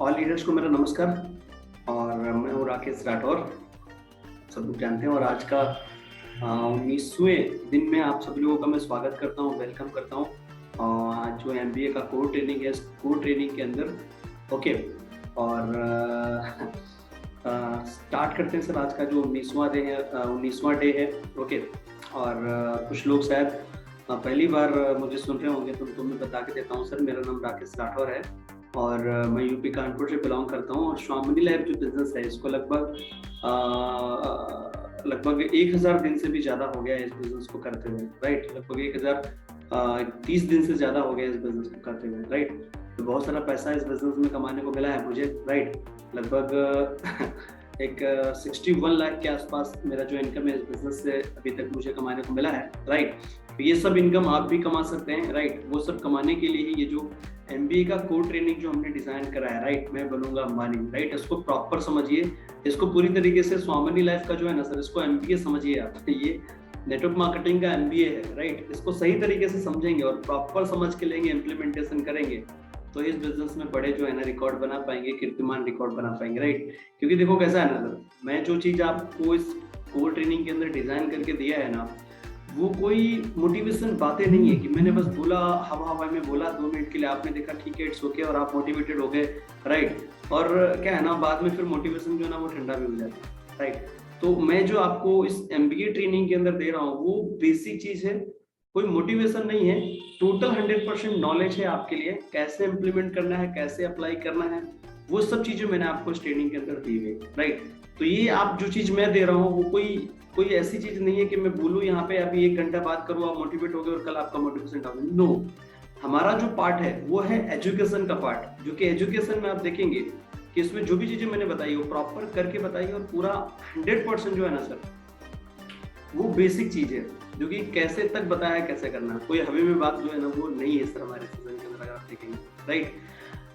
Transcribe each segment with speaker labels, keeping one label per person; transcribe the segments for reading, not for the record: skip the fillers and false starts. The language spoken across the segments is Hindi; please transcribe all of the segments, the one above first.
Speaker 1: ऑल लीडर्स को मेरा नमस्कार। और मैं हूँ राकेश राठौर, सब लोग जानते हैं। और आज का 19वें दिन में आप सभी लोगों का मैं स्वागत करता हूँ, वेलकम करता हूँ। आज जो एमबीए का कोर ट्रेनिंग है, कोर ट्रेनिंग के अंदर ओके। और स्टार्ट करते हैं सर। आज का जो 19वां डे है ओके। और कुछ लोग शायद पहली बार मुझे सुन रहे होंगे, तो मैं बता के देता हूँ सर। मेरा नाम राकेश राठौर है और मैं यूपी कानपुर से बिलोंग करता हूँ। और स्वामिनी लैब जो बिजनेस है, इसको लगभग 1000 दिन से भी ज्यादा हो गया है इस बिजनेस को करते हुए, राइट। लगभग 1030 दिन से ज्यादा हो गया इस बिजनेस को करते हुए, राइट। तो बहुत सारा पैसा इस बिजनेस में कमाने को मिला है मुझे, राइट। लगभग एक 61 लाख के आसपास मेरा जो इनकम है इस बिजनेस से अभी तक मुझे कमाने को मिला है, राइट। तो ये सब इनकम आप भी कमा सकते हैं, राइट। वो सब कमाने के लिए ही ये जो एमबीए का कोर ट्रेनिंग जो हमने डिजाइन करा है, राइट। मैं बनूंगा अंबानी, राइट। इसको प्रॉपर समझिए, इसको पूरी तरीके से स्वामिनी लाइफ का जो है ना सर, इसको एमबीए समझिए आप। ये नेटवर्क मार्केटिंग का एमबीए है, राइट। इसको सही तरीके से समझेंगे और प्रॉपर समझ के लेंगे, इम्प्लीमेंटेशन करेंगे, तो इस बिजनेस में बड़े जो है ना रिकॉर्ड बना पाएंगे, कीर्तिमान रिकॉर्ड बना पाएंगे, राइट। क्योंकि देखो कैसा है ना सर, मैं जो चीज आपको इस कोर ट्रेनिंग के अंदर डिजाइन करके दिया है ना, वो कोई मोटिवेशन बातें नहीं है कि मैंने बस बोला, हवा में बोला 2 मिनट के लिए, आपने देखा ठीक है इट्स ओके और आप मोटिवेटेड हो गए, राइट। और क्या है ना, बाद में फिर मोटिवेशन जो है ना वो ठंडा भी हो जाता है, राइट। तो मैं जो आपको इस एमबीए ट्रेनिंग के अंदर दे रहा हूँ वो बेसिक चीज है, कोई मोटिवेशन नहीं है। टोटल 100% नॉलेज है आपके लिए, कैसे इंप्लीमेंट करना है, कैसे अप्लाई करना है, वो सब चीजें मैंने आपको इस ट्रेनिंग के अंदर दी गई, राइट। तो ये आप जो चीज मैं दे रहा हूँ वो कोई ऐसी चीज नहीं है कि मैं बोलूँ यहाँ पे अभी 1 घंटा बात करूँ, आप मोटिवेट हो गए और कल आपका मोटिवेशन डाउन। नो, हमारा जो पार्ट है वो है एजुकेशन का पार्ट, जो कि एजुकेशन में आप देखेंगे कि इसमें जो भी चीजें मैंने बताई वो प्रॉपर करके बताई, और पूरा 100% जो है ना सर वो बेसिक चीज है, जो कि कैसे तक बताया कैसे करना। कोई हवे में बात जो है ना वो नहीं है सर हमारे सीजन के अंदर, अगर आप देखेंगे, राइट।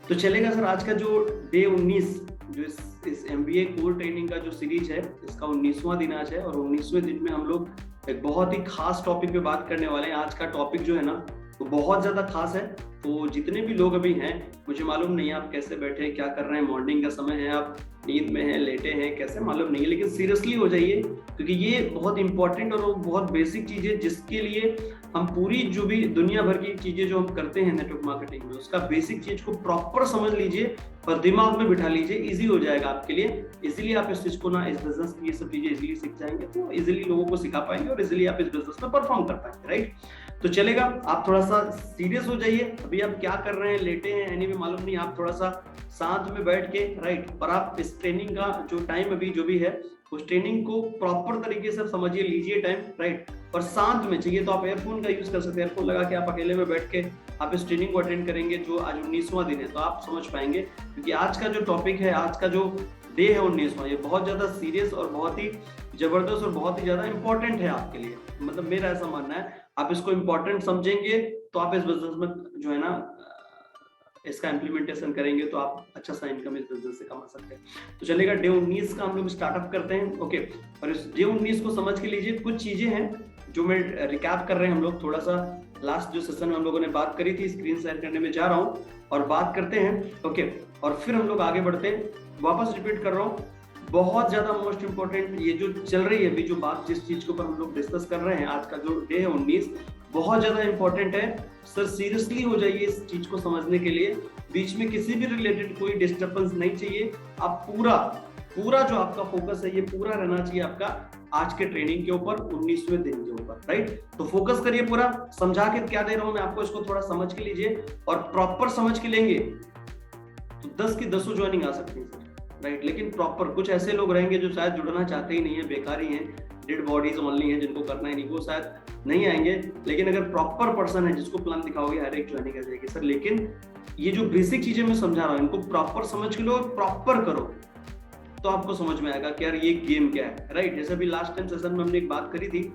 Speaker 1: तो चलेगा सर। आज का जो डे 19 जो इस एमबीए कोर ट्रेनिंग का जो सीरीज है, इसका 19वां दिन आज है। और 19वें दिन में हम लोग एक बहुत ही खास टॉपिक पे बात करने वाले हैं। आज का टॉपिक जो है ना वो बहुत ज्यादा खास है। तो जितने भी लोग अभी हैं, मुझे मालूम नहीं है आप कैसे बैठे हैं, क्या कर रहे हैं, मॉर्निंग का समय है, आप नींद में हैं, लेटे हैं, कैसे मालूम नहीं है, लेकिन सीरियसली हो जाइए, क्योंकि ये बहुत इंपॉर्टेंट और बहुत बेसिक चीज है, जिसके लिए हम पूरी जो भी दुनिया भर की चीजें जो हम करते हैं नेटवर्क मार्केटिंग में, उसका बेसिक चीज को प्रॉपर समझ लीजिए और दिमाग में बिठा लीजिए, इजी हो जाएगा आपके लिए। इजीली आप इस चीज को ना, इस बिजनेस की ये सब चीजें इजीली सीख जाएंगे, तो इजीली लोगों को सिखा पाएंगे और इजीली आप इस बिजनेस में परफॉर्म कर पाएंगे, राइट। तो चलेगा, आप थोड़ा सा सीरियस हो जाइए। अभी आप क्या कर रहे हैं, लेटे हैं, एनीवे मालूम नहीं, आप थोड़ा सा साथ में बैठ के, राइट। और आप इस ट्रेनिंग का जो टाइम अभी जो भी है, उस ट्रेनिंग को प्रॉपर तरीके से समझिए, लीजिए टाइम, राइट। और शांत में चाहिए तो आप एयरफोन का यूज कर सकते हैं, एयरफोन लगा के आप अकेले में बैठ के आप इस ट्रेनिंग को अटेंड करेंगे, जो आज 19वां दिन है, तो आप समझ पाएंगे। क्योंकि आज का जो टॉपिक है, आज का जो डे है 19वां, ये बहुत ज्यादा सीरियस और बहुत ही जबरदस्त और बहुत ही ज्यादा इंपॉर्टेंट है आपके लिए। मतलब मेरा ऐसा मानना है, आप इसको इंपॉर्टेंट समझेंगे तो आप इस बिजनेस में जो है ना इसका इम्प्लीमेंटेशन करेंगे, तो आप अच्छा सा इनकम इस बिजनेस से कमा सकते हैं। तो चलेगा, डे 19 का हम लोग स्टार्टअप करते हैं, ओके। और इस डे 19 को समझ के लीजिए, कुछ चीजें हैं जो मैं रिकैप कर रहे हैं हम लोग, थोड़ा सा लास्ट जो सेशन में हम लोगों ने बात करी थी, स्क्रीन शेयर करने में जा रहा हूँ और बात करते हैं, ओके। और फिर हम लोग आगे बढ़ते हैं। वापस रिपीट कर रहा हूँ, बहुत ज्यादा मोस्ट इंपॉर्टेंट ये जो चल रही है अभी, जो बात जिस चीज के ऊपर हम लोग डिस्कस कर रहे हैं, आज का जो डे है 19 बहुत ज्यादा इंपॉर्टेंट है सर। सीरियसली हो जाइए इस चीज को समझने के लिए, बीच में किसी भी रिलेटेड कोई डिस्टर्बेंस नहीं चाहिए। आप पूरा जो आपका फोकस है, ये पूरा रहना चाहिए आपका आज के ट्रेनिंग के ऊपर, 19वें दिन के ऊपर, राइट। तो फोकस करिए पूरा। समझा के क्या दे रहा हूं मैं आपको, इसको थोड़ा समझ के लीजिए और प्रॉपर समझ के लेंगे तो 10 की 10 ज्वाइनिंग आ सकती है सर, राइट। लेकिन प्रॉपर, कुछ ऐसे लोग रहेंगे जो शायद जुड़ना चाहते ही नहीं है, बेकार ही हैं, डेड बॉडीज ओनली हैं, जिनको करना ही नहीं, वो शायद नहीं आएंगे। लेकिन अगर प्रॉपर पर्सन है जिसको प्लान दिखाओगे, हर एक ज्वाइनिंग आ जाएगी सर। लेकिन ये जो बेसिक चीजें मैं समझा रहा हूँ, इनको प्रॉपर समझ के लो और प्रॉपर करो, तो आपको समझ में आएगा कि यार ये गेम क्या है, राइट। जैसे अभी लास्ट टाइम सेशन में हमने एक बात करी थी,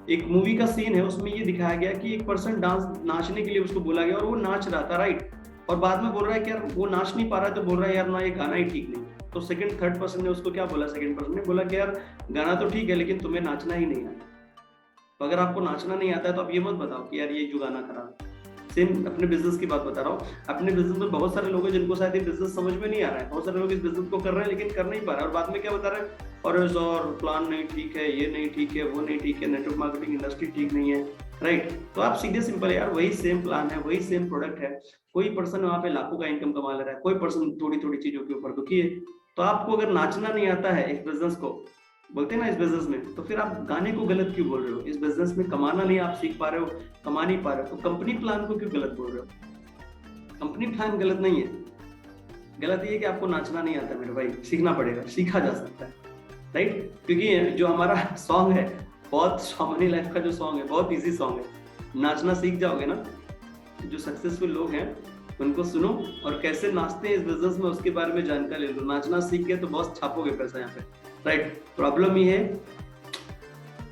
Speaker 1: एक मूवी का सीन है, उसमें ये दिखाया गया कि एक पर्सन नाचने के लिए उसको बोला गया और वो नाच रहा था, राइट। और बाद में बोल रहा है कि यार वो नाच नहीं पा रहा है, तो बोल रहा है यार ना ये गाना ही ठीक नहीं। तो थर्ड पर्सन ने उसको क्या बोला, सेकंड पर्सन ने बोला कि यार गाना तो ठीक है लेकिन तुम्हें नाचना ही नहीं आता, तो अगर आपको नाचना नहीं आता है तो आप ये मत बताओ कि यार ये जो गाना खराब है। सेम अपने बिजनेस की बात बता रहा हूँ, अपने बिजनेस में बहुत सारे लोग हैं जिनको शायद ये बिजनेस समझ में नहीं आ रहा है, बहुत सारे लोग इस बिजनेस को कर रहे हैं लेकिन कर नहीं पा रहे हैं, और बाद में क्या बता रहे हैं, और सर प्लान नहीं ठीक है, ये नहीं ठीक है, वो नहीं ठीक है, नेटवर्क मार्केटिंग इंडस्ट्री ठीक नहीं है, राइट। तो आप सीधे सिंपल यार, वही सेम प्लान है, वही सेम प्रोडक्ट है, कोई पर्सन वहां पे लाखों का इनकम कमा ले रहा है, कोई पर्सन थोड़ी थोड़ी चीजों के ऊपर दुखी है। तो आपको अगर नाचना नहीं आता है इस बिजनेस को, बोलते हैं ना इस बिजनेस में, तो फिर आप गाने को गलत क्यों बोल रहे हो? इस बिजनेस में कमाना नहीं आप सीख पा रहे हो, कमा नहीं पा रहे हो, तो कंपनी प्लान को क्यों गलत बोल रहे हो? कंपनी प्लान गलत नहीं है, गलत ये है कि आपको नाचना नहीं आता मेरे भाई, सीखना पड़ेगा, सीखा जा सकता है, राइट। क्योंकि जो हमारा सॉन्ग है, बहुत स्वामी लाइफ का जो सॉन्ग है, बहुत इजी सॉन्ग है, नाचना सीख जाओगे ना, जो सक्सेसफुल लोग हैं उनको सुनो और कैसे नाचते हैं इस बिजनेस में उसके बारे में जानकारी ले लो। नाचना सीख गए तो बहुत छापोगे पैसा यहाँ पे, राइट। प्रॉब्लम ये है,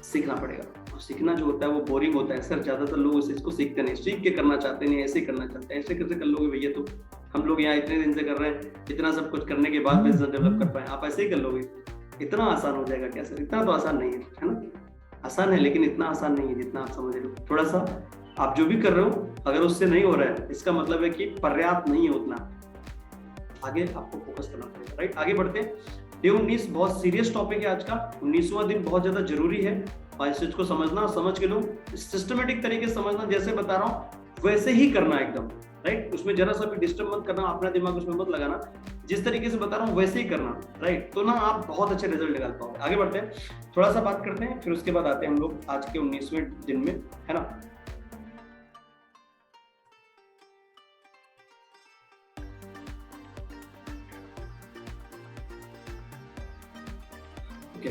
Speaker 1: सीखना पड़ेगा, और सीखना जो होता है वो बोरिंग होता है सर, ज्यादातर लोग इस चीज को सीखते नहीं, सीख के करना चाहते नहीं, ऐसे करना चाहते हैं, ऐसे कैसे कर लोगे भैया? तो हम लोग यहाँ इतने दिन से कर रहे हैं, इतना सब कुछ करने के बाद बिजनेस डेवलप कर पाए, आप ऐसे ही कर लोगे? इतना आसान हो जाएगा क्या सर? इतना तो आसान नहीं है ना, आसान है लेकिन इतना आसान नहीं है जितना आप समझ रहे हो। थोड़ा सा आप जो भी कर रहे हो, अगर उससे नहीं हो रहा है इसका मतलब है कि पर्याप्त नहीं है उतना, आगे आपको फोकस करना पड़ेगा, राइट। आगे बढ़ते हैं। ये 19 बहुत सीरियस टॉपिक है आज का, 19वां दिन बहुत ज्यादा जरूरी है, और इस चीज को समझना, समझ के लो, सिस्टमेटिक तरीके से समझना, जैसे बता रहा हूँ वैसे ही करना एकदम, राइट। उसमें जरा सा भी डिस्टर्ब मत करना, अपना दिमाग उसमें मत लगाना, जिस तरीके से बता रहा हूँ वैसे ही करना, राइट। तो ना आप बहुत अच्छे रिजल्ट निकाल पाओगे। आगे बढ़ते हैं, थोड़ा सा बात करते हैं, फिर उसके बाद आते हैं हम लोग आज के 19वें दिन में, है ना। ओके,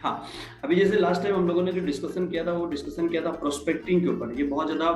Speaker 1: हाँ, अभी जैसे लास्ट टाइम हम लोगों ने जो डिस्कशन किया था, वो डिस्कशन किया था प्रोस्पेक्टिंग के ऊपर। ये बहुत ज्यादा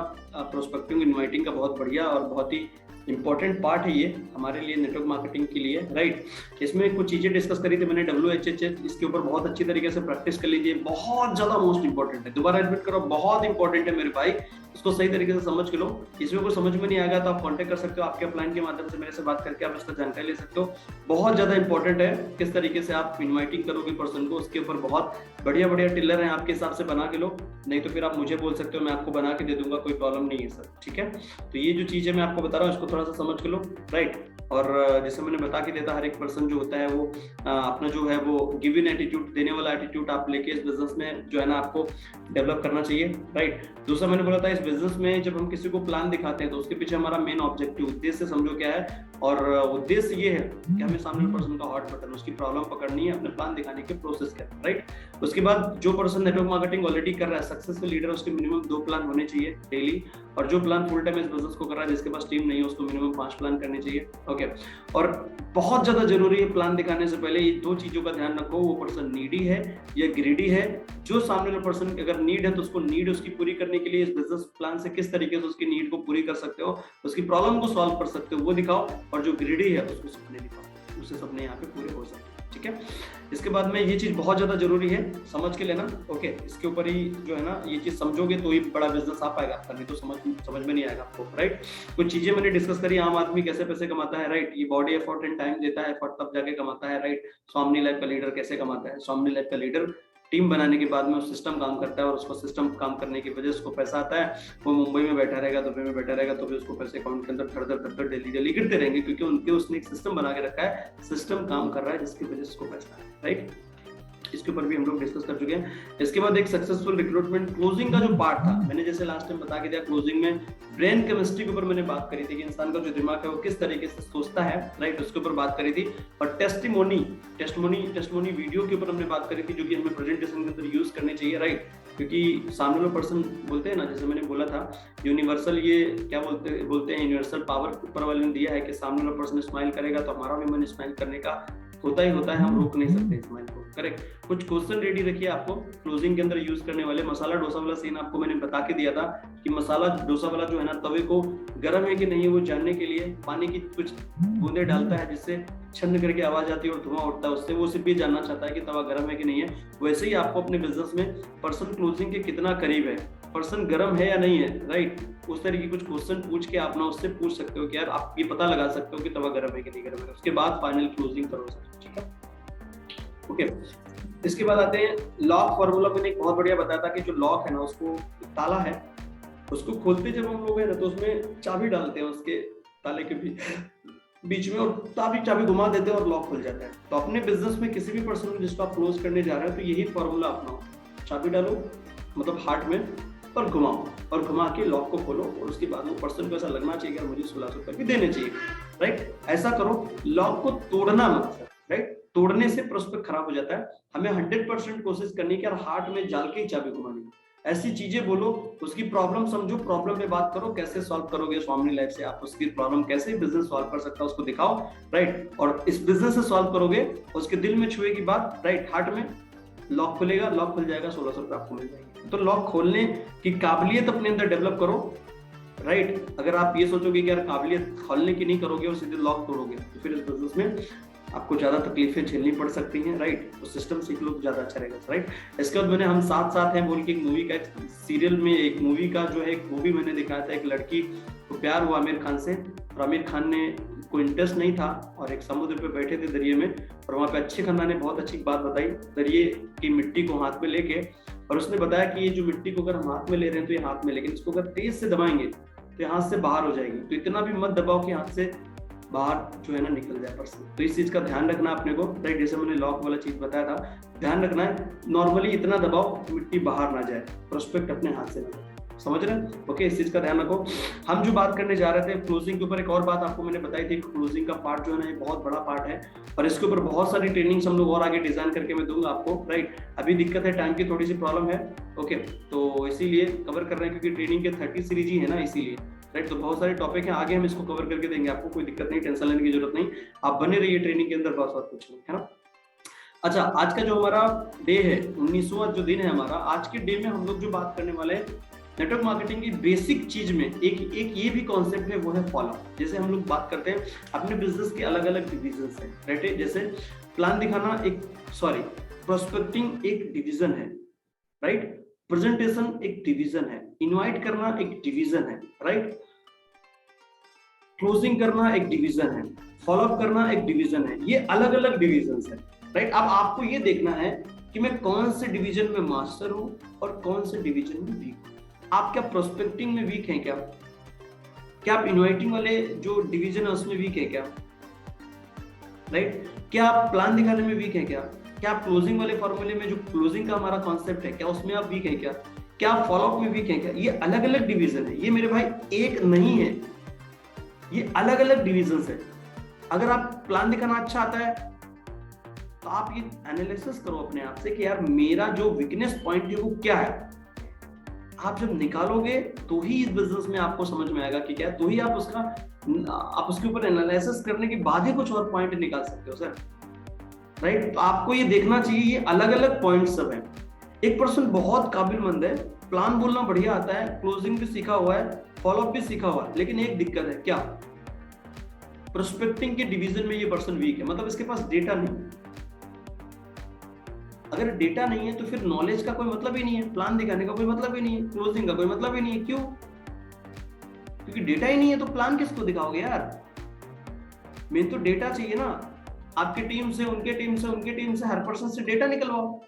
Speaker 1: प्रोस्पेक्टिंग इनवाइटिंग का बहुत बढ़िया और बहुत ही इंपॉर्टेंट पार्ट है ये हमारे लिए, नेटवर्क मार्केटिंग के लिए, राइट। इसमें कुछ चीजें डिस्कस करी थी मैंने, WHHS, इसके ऊपर बहुत अच्छी तरीके से प्रैक्टिस कर लीजिए, बहुत ज्यादा मोस्ट इंपॉर्टेंट है, दोबारा एडमिट करो, बहुत इंपॉर्टेंट है मेरे भाई, इसको सही तरीके से समझ के लो। इसमें कोई समझ में नहीं आएगा तो आप कांटेक्ट कर सकते हो, आपके अपलाइन के माध्यम से मेरे से बात करके आप इसका जानकारी ले सकते हो। बहुत ज्यादा इंपॉर्टेंट है किस तरीके से आप इन्वाइटिंग करोगे पर्सन को, उसके ऊपर बहुत बढ़िया बढ़िया टिलर हैं, आपके हिसाब से बना के लो, नहीं तो फिर आप मुझे बोल सकते हो, मैं आपको बना के दे दूंगा, कोई प्रॉब्लम नहीं है सर, ठीक है। तो ये जो चीज है मैं आपको बता रहा हूँ, इसको थोड़ा सा समझ के लो, राइट। और जैसे मैंने बता के दिया था, हर एक पर्सन जो होता है वो अपना जो है वो गिव इन एटीट्यूड, देने वाला एटीट्यूड आप लेके इस बिजनेस में जो है ना आपको डेवलप करना चाहिए, राइट। दूसरा मैंने बोला था, इस बिजनेस में जब हम किसी को प्लान दिखाते हैं तो उसके पीछे हमारा मेन ऑब्जेक्टिव, उद्देश्य समझो क्या है, और उद्देश्य ये है कि हमें सामने पर्सन का हॉट बटन, उसकी प्रॉब्लम पकड़नी है, अपने प्लान दिखाने के प्रोसेस क्या है, राइट। उसके बाद जो पर्सन नेटवर्क मार्केटिंग ऑलरेडी कर रहा है, सक्सेसफुल लीडर, उसके मिनिमम 2 प्लान होने चाहिए डेली, और जो प्लान फुल टाइम इस बिजनेस को कर रहा है, जिसके पास टीम नहीं है, उसको मिनिमम 5 प्लान करने चाहिए, ओके। और बहुत ज्यादा जरूरी है, प्लान दिखाने से पहले ये 2 चीजों का ध्यान रखो, वो पर्सन नीडी है या ग्रीडी है। जो सामने वाला पर्सन अगर नीड है तो उसको नीड उसकी पूरी करने के लिए इस बिजनेस प्लान से किस तरीके से उसकी नीड को पूरी कर सकते हो, उसकी प्रॉब्लम को सॉल्व कर सकते हो, वो दिखाओ। और जो ग्रीडी है उसको सपने दिखाओ, उससे सपने यहाँ पे पूरे हो सकते हैं, ठीक है। इसके बाद में ये चीज बहुत ज्यादा जरूरी है, समझ के लेना, ओके। इसके ऊपर ही जो है ना ये चीज समझोगे तो ही बड़ा बिजनेस आ पाएगा आपका, नहीं तो समझ में नहीं आएगा आपको, राइट। कुछ चीजें मैंने डिस्कस करी, आम आदमी कैसे पैसे कमाता है, राइट। ये बॉडी एफर्ट एंड टाइम देता है, एफर्ट तब जाके कमाता है, राइट। स्वामी लाइफ का लीडर कैसे कमाता है? स्वामी लाइफ का लीडर टीम बनाने के बाद में उस सिस्टम काम करता है, और उसको सिस्टम काम करने की वजह से उसको पैसा आता है। वो मुंबई में बैठा रहेगा, दुबई में बैठा रहेगा, तो भी उसको पैसे अकाउंट के अंदर धड़ डेली गिरते रहेंगे, क्योंकि उनके उसने एक सिस्टम बना के रखा है, सिस्टम काम कर रहा है, जिसकी वजह से उसको पैसा है, राइट। इसके ऊपर भी हम लोग डिस्कस कर चुके हैं। इसके बाद एक सक्सेसफुल रिक्रूटमेंट क्लोजिंग का जो पार्ट था, मैंने जैसे लास्ट टाइम बता के दिया, क्लोजिंग में ब्रेन केमिस्ट्री के ऊपर मैंने बात करी थी कि इंसान का जो दिमाग है वो किस तरीके से सोचता है, राइट, उसके ऊपर बात करी थी। और टेस्टिमोनी वीडियो के ऊपर हमने बात करी थी, जो कि हमें प्रेजेंटेशन के अंदर यूज करनी चाहिए, राइट। क्योंकि सामने वाला पर्सन बोलते हैं ना, जैसे मैंने बोला था यूनिवर्सल, ये क्या बोलते हैं यूनिवर्सल पावर ऊपर वाले ने दिया है कि सामने वाला पर्सन स्माइल करेगा तो हमारा भी मन स्माइल करने का होता ही होता है, हम रोक नहीं सकते स्माइल को, करेक्ट। कुछ क्वेश्चन रेडी रखिए आपको क्लोजिंग के अंदर यूज करने वाले। मसाला डोसा वाला सीन आपको मैंने बता के दिया था कि मसाला डोसा वाला जो है ना, तवे को गर्म है कि नहीं वो जानने के लिए पानी की कुछ बूंदे डालता है, जिससे छन्न करके आवाज आती है और धुआं उठता है उससे, वो सिर्फ ये जानना चाहता है कि तवा गर्म है कि नहीं है। वैसे ही आपको अपने बिजनेस में पर्सन क्लोजिंग के कितना करीब है, पर्सन गर्म है या नहीं है, राइट, उस तरह की कुछ क्वेश्चन पूछ के आप ना उससे पूछ सकते हो कि यार आप ये पता लगा सकते हो कि तवा गर्म है कि नहीं गर्म है। उसके बाद फाइनल क्लोजिंग करो सर, ठीक है, ओके। इसके बाद आते हैं लॉक फार्मूला। मैंने एक बहुत बढ़िया बताया था कि जो लॉक है ना, उसको ताला है, उसको खोलते जब हम लोग है ना तो उसमें चाबी डालते हैं उसके ताले के बीच में, और चाबी घुमा देते हैं और लॉक खुल जाता है। तो अपने बिजनेस में किसी भी पर्सन को जिसको आप क्लोज करने जा रहे हो तो यही फॉर्मूला अपनाओ, चाबी डालो मतलब हार्ट में और घुमाओ, और घुमा के लॉक को खोलो, और उसके बाद वो पर्सन को ऐसा लगना चाहिए कि मुझे 1600 रुपए भी देने चाहिए, राइट। ऐसा करो, लॉक को तोड़ना मत, राइट, तोड़ने से प्रोस्पेक्ट खराब हो जाता है। हमें 100% कोशिश करनी है कि हार्ट में डाल के ही चाबी घुमानी। ऐसी चीजें बोलो, उसकी प्रॉब्लम समझो, प्रॉब्लम पे बात करो, कैसे सॉल्व करोगे स्वामी लाइफ से, आप उसकी प्रॉब्लम कैसे बिजनेस सॉल्व कर सकता है उसको दिखाओ, राइट। और इस बिजनेस से सॉल्व करोगे, उसके दिल में छुएगी बात, राइट, हार्ट में लॉक खुलेगा, लॉक खुल जाएगा, 1600 रुपए आपको मिल जाएंगे। तो लॉक खोलने की काबिलियत अपने अंदर डेवलप करो, राइट। अगर आप ये सोचोगे कि यार काबिलियत खोलने की नहीं करोगे और सीधे लॉक तोड़ोगे तो फिर इस बिजनेस में आपको ज्यादा तकलीफें झेलनी पड़ सकती हैं, राइट। तो सिस्टम सीख लो तो ज्यादा अच्छा रहेगा, राइट। इसके बाद मैंने हम साथ साथ हैं बोल के एक मूवी का, एक सीरियल में एक मूवी का जो है एक मूवी मैंने दिखाया था। एक लड़की को प्यार हुआ आमिर खान से, और आमिर खान ने कोई इंटरेस्ट नहीं था, और एक समुद्र पे बैठे थे दरिये में, और वहाँ पे अच्छे खाना ने बहुत अच्छी बात बताई, दरिये की मिट्टी को हाथ में लेके, और उसने बताया कि ये जो मिट्टी को अगर हम हाथ में ले रहे हैं तो ये हाथ में, लेकिन इसको अगर तेज से दबाएंगे तो हाथ से बाहर हो जाएगी, तो इतना भी मत दबाओ कि हाथ से बाहर जो है ना निकल जाए पर्सन। तो इस चीज का ध्यान रखना अपने को, राइट। जैसे मैंने लॉक वाला चीज बताया था, ध्यान रखना है नॉर्मली इतना दबाओ मिट्टी बाहर ना जाए, प्रोस्पेक्ट अपने हाथ से ना जाए, समझ रहे हैं, ओके। इस चीज का ध्यान रखो। हम जो बात करने जा रहे थे क्लोजिंग के ऊपर, एक और बात आपको मैंने बताई थी, क्लोजिंग का पार्ट जो है ना ये बहुत बड़ा पार्ट है, और इसके ऊपर बहुत सारी ट्रेनिंग्स हम लोग और आगे डिजाइन करके मैं दूंगा आपको, राइट। अभी दिक्कत है, टाइम की थोड़ी सी प्रॉब्लम है, ओके, तो इसीलिए कवर कर रहे हैं क्योंकि ट्रेनिंग के 30 सीरीज ही है ना, इसीलिए, राइट। तो बहुत सारे टॉपिक हैं, आगे हम इसको कवर करके देंगे आपको, कोई दिक्कत नहीं, टेंशन लेने की जरूरत नहीं, आप बने रहिए ट्रेनिंग के अंदर, बहुत कुछ नहीं है ना। अच्छा, आज का जो हमारा डे है, 19वां जो दिन है हमारा, आज के डे में हम लोग जो बात करने वाले हैं नेटवर्क मार्केटिंग की बेसिक चीज में एक ये भी कॉन्सेप्ट है, वो है फॉलो। जैसे हम लोग बात करते हैं अपने बिजनेस के अलग अलग डिविजन है, राइट। जैसे प्लान दिखाना प्रोस्पेक्टिंग एक डिवीजन है, राइट। प्रेजेंटेशन एक डिवीजन है, इनवाइट करना एक डिवीजन है, राइट। क्लोजिंग करना एक डिवीजन है, फॉलोअप करना एक डिवीजन है, ये अलग अलग डिविजन है, राइट। अब आपको ये देखना है कि मैं कौन से डिवीजन में मास्टर हूं और कौन से डिवीजन में वीक हूं। आप क्या प्रोस्पेक्टिंग में वीक हैं क्या आप इनवाइटिंग वाले जो डिवीजन है उसमें वीक है क्या, राइट। क्या आप प्लान दिखाने में वीक है क्या आप क्लोजिंग वाले फॉर्मूले में जो क्लोजिंग का हमारा कॉन्सेप्ट है क्या उसमें आप वीक है क्या आप फॉलोअप में वीक है क्या। ये अलग अलग डिवीजन है, ये मेरे भाई एक नहीं है, ये अलग अलग डिविजन है। अगर आप प्लान दिखाना अच्छा आता है तो आप ये एनालिसिस करो अपने आप से कि यार मेरा जो वीकनेस पॉइंट है वो क्या है। आप जब निकालोगे तो ही इस बिजनेस में आपको समझ में आएगा कि क्या, तो ही आप उसके ऊपर एनालिसिस करने के बाद ही कुछ और पॉइंट निकाल सकते हो सर, राइट। तो आपको ये देखना चाहिए, ये अलग अलग पॉइंट सब है। एक पर्सन बहुत काबिलमंद है, प्लान बोलना बढ़िया आता है, क्लोजिंग भी सीखा हुआ है, फॉलोअप भी सीखा हुआ है, लेकिन एक दिक्कत है क्या, प्रोस्पेक्टिंग के डिवीजन में ये पर्सन वीक है, मतलब इसके पास डेटा नहीं। अगर डेटा नहीं है तो फिर नॉलेज का कोई मतलब ही नहीं है, प्लान दिखाने का कोई मतलब ही नहीं है, क्लोजिंग का कोई मतलब ही नहीं है। क्यों? क्योंकि डेटा ही नहीं है तो प्लान किसको दिखाओगे यार। मेन तो डेटा चाहिए ना, आपकी टीम से, उनके टीम से, उनके टीम से, हर पर्सन से डेटा निकलवाओ।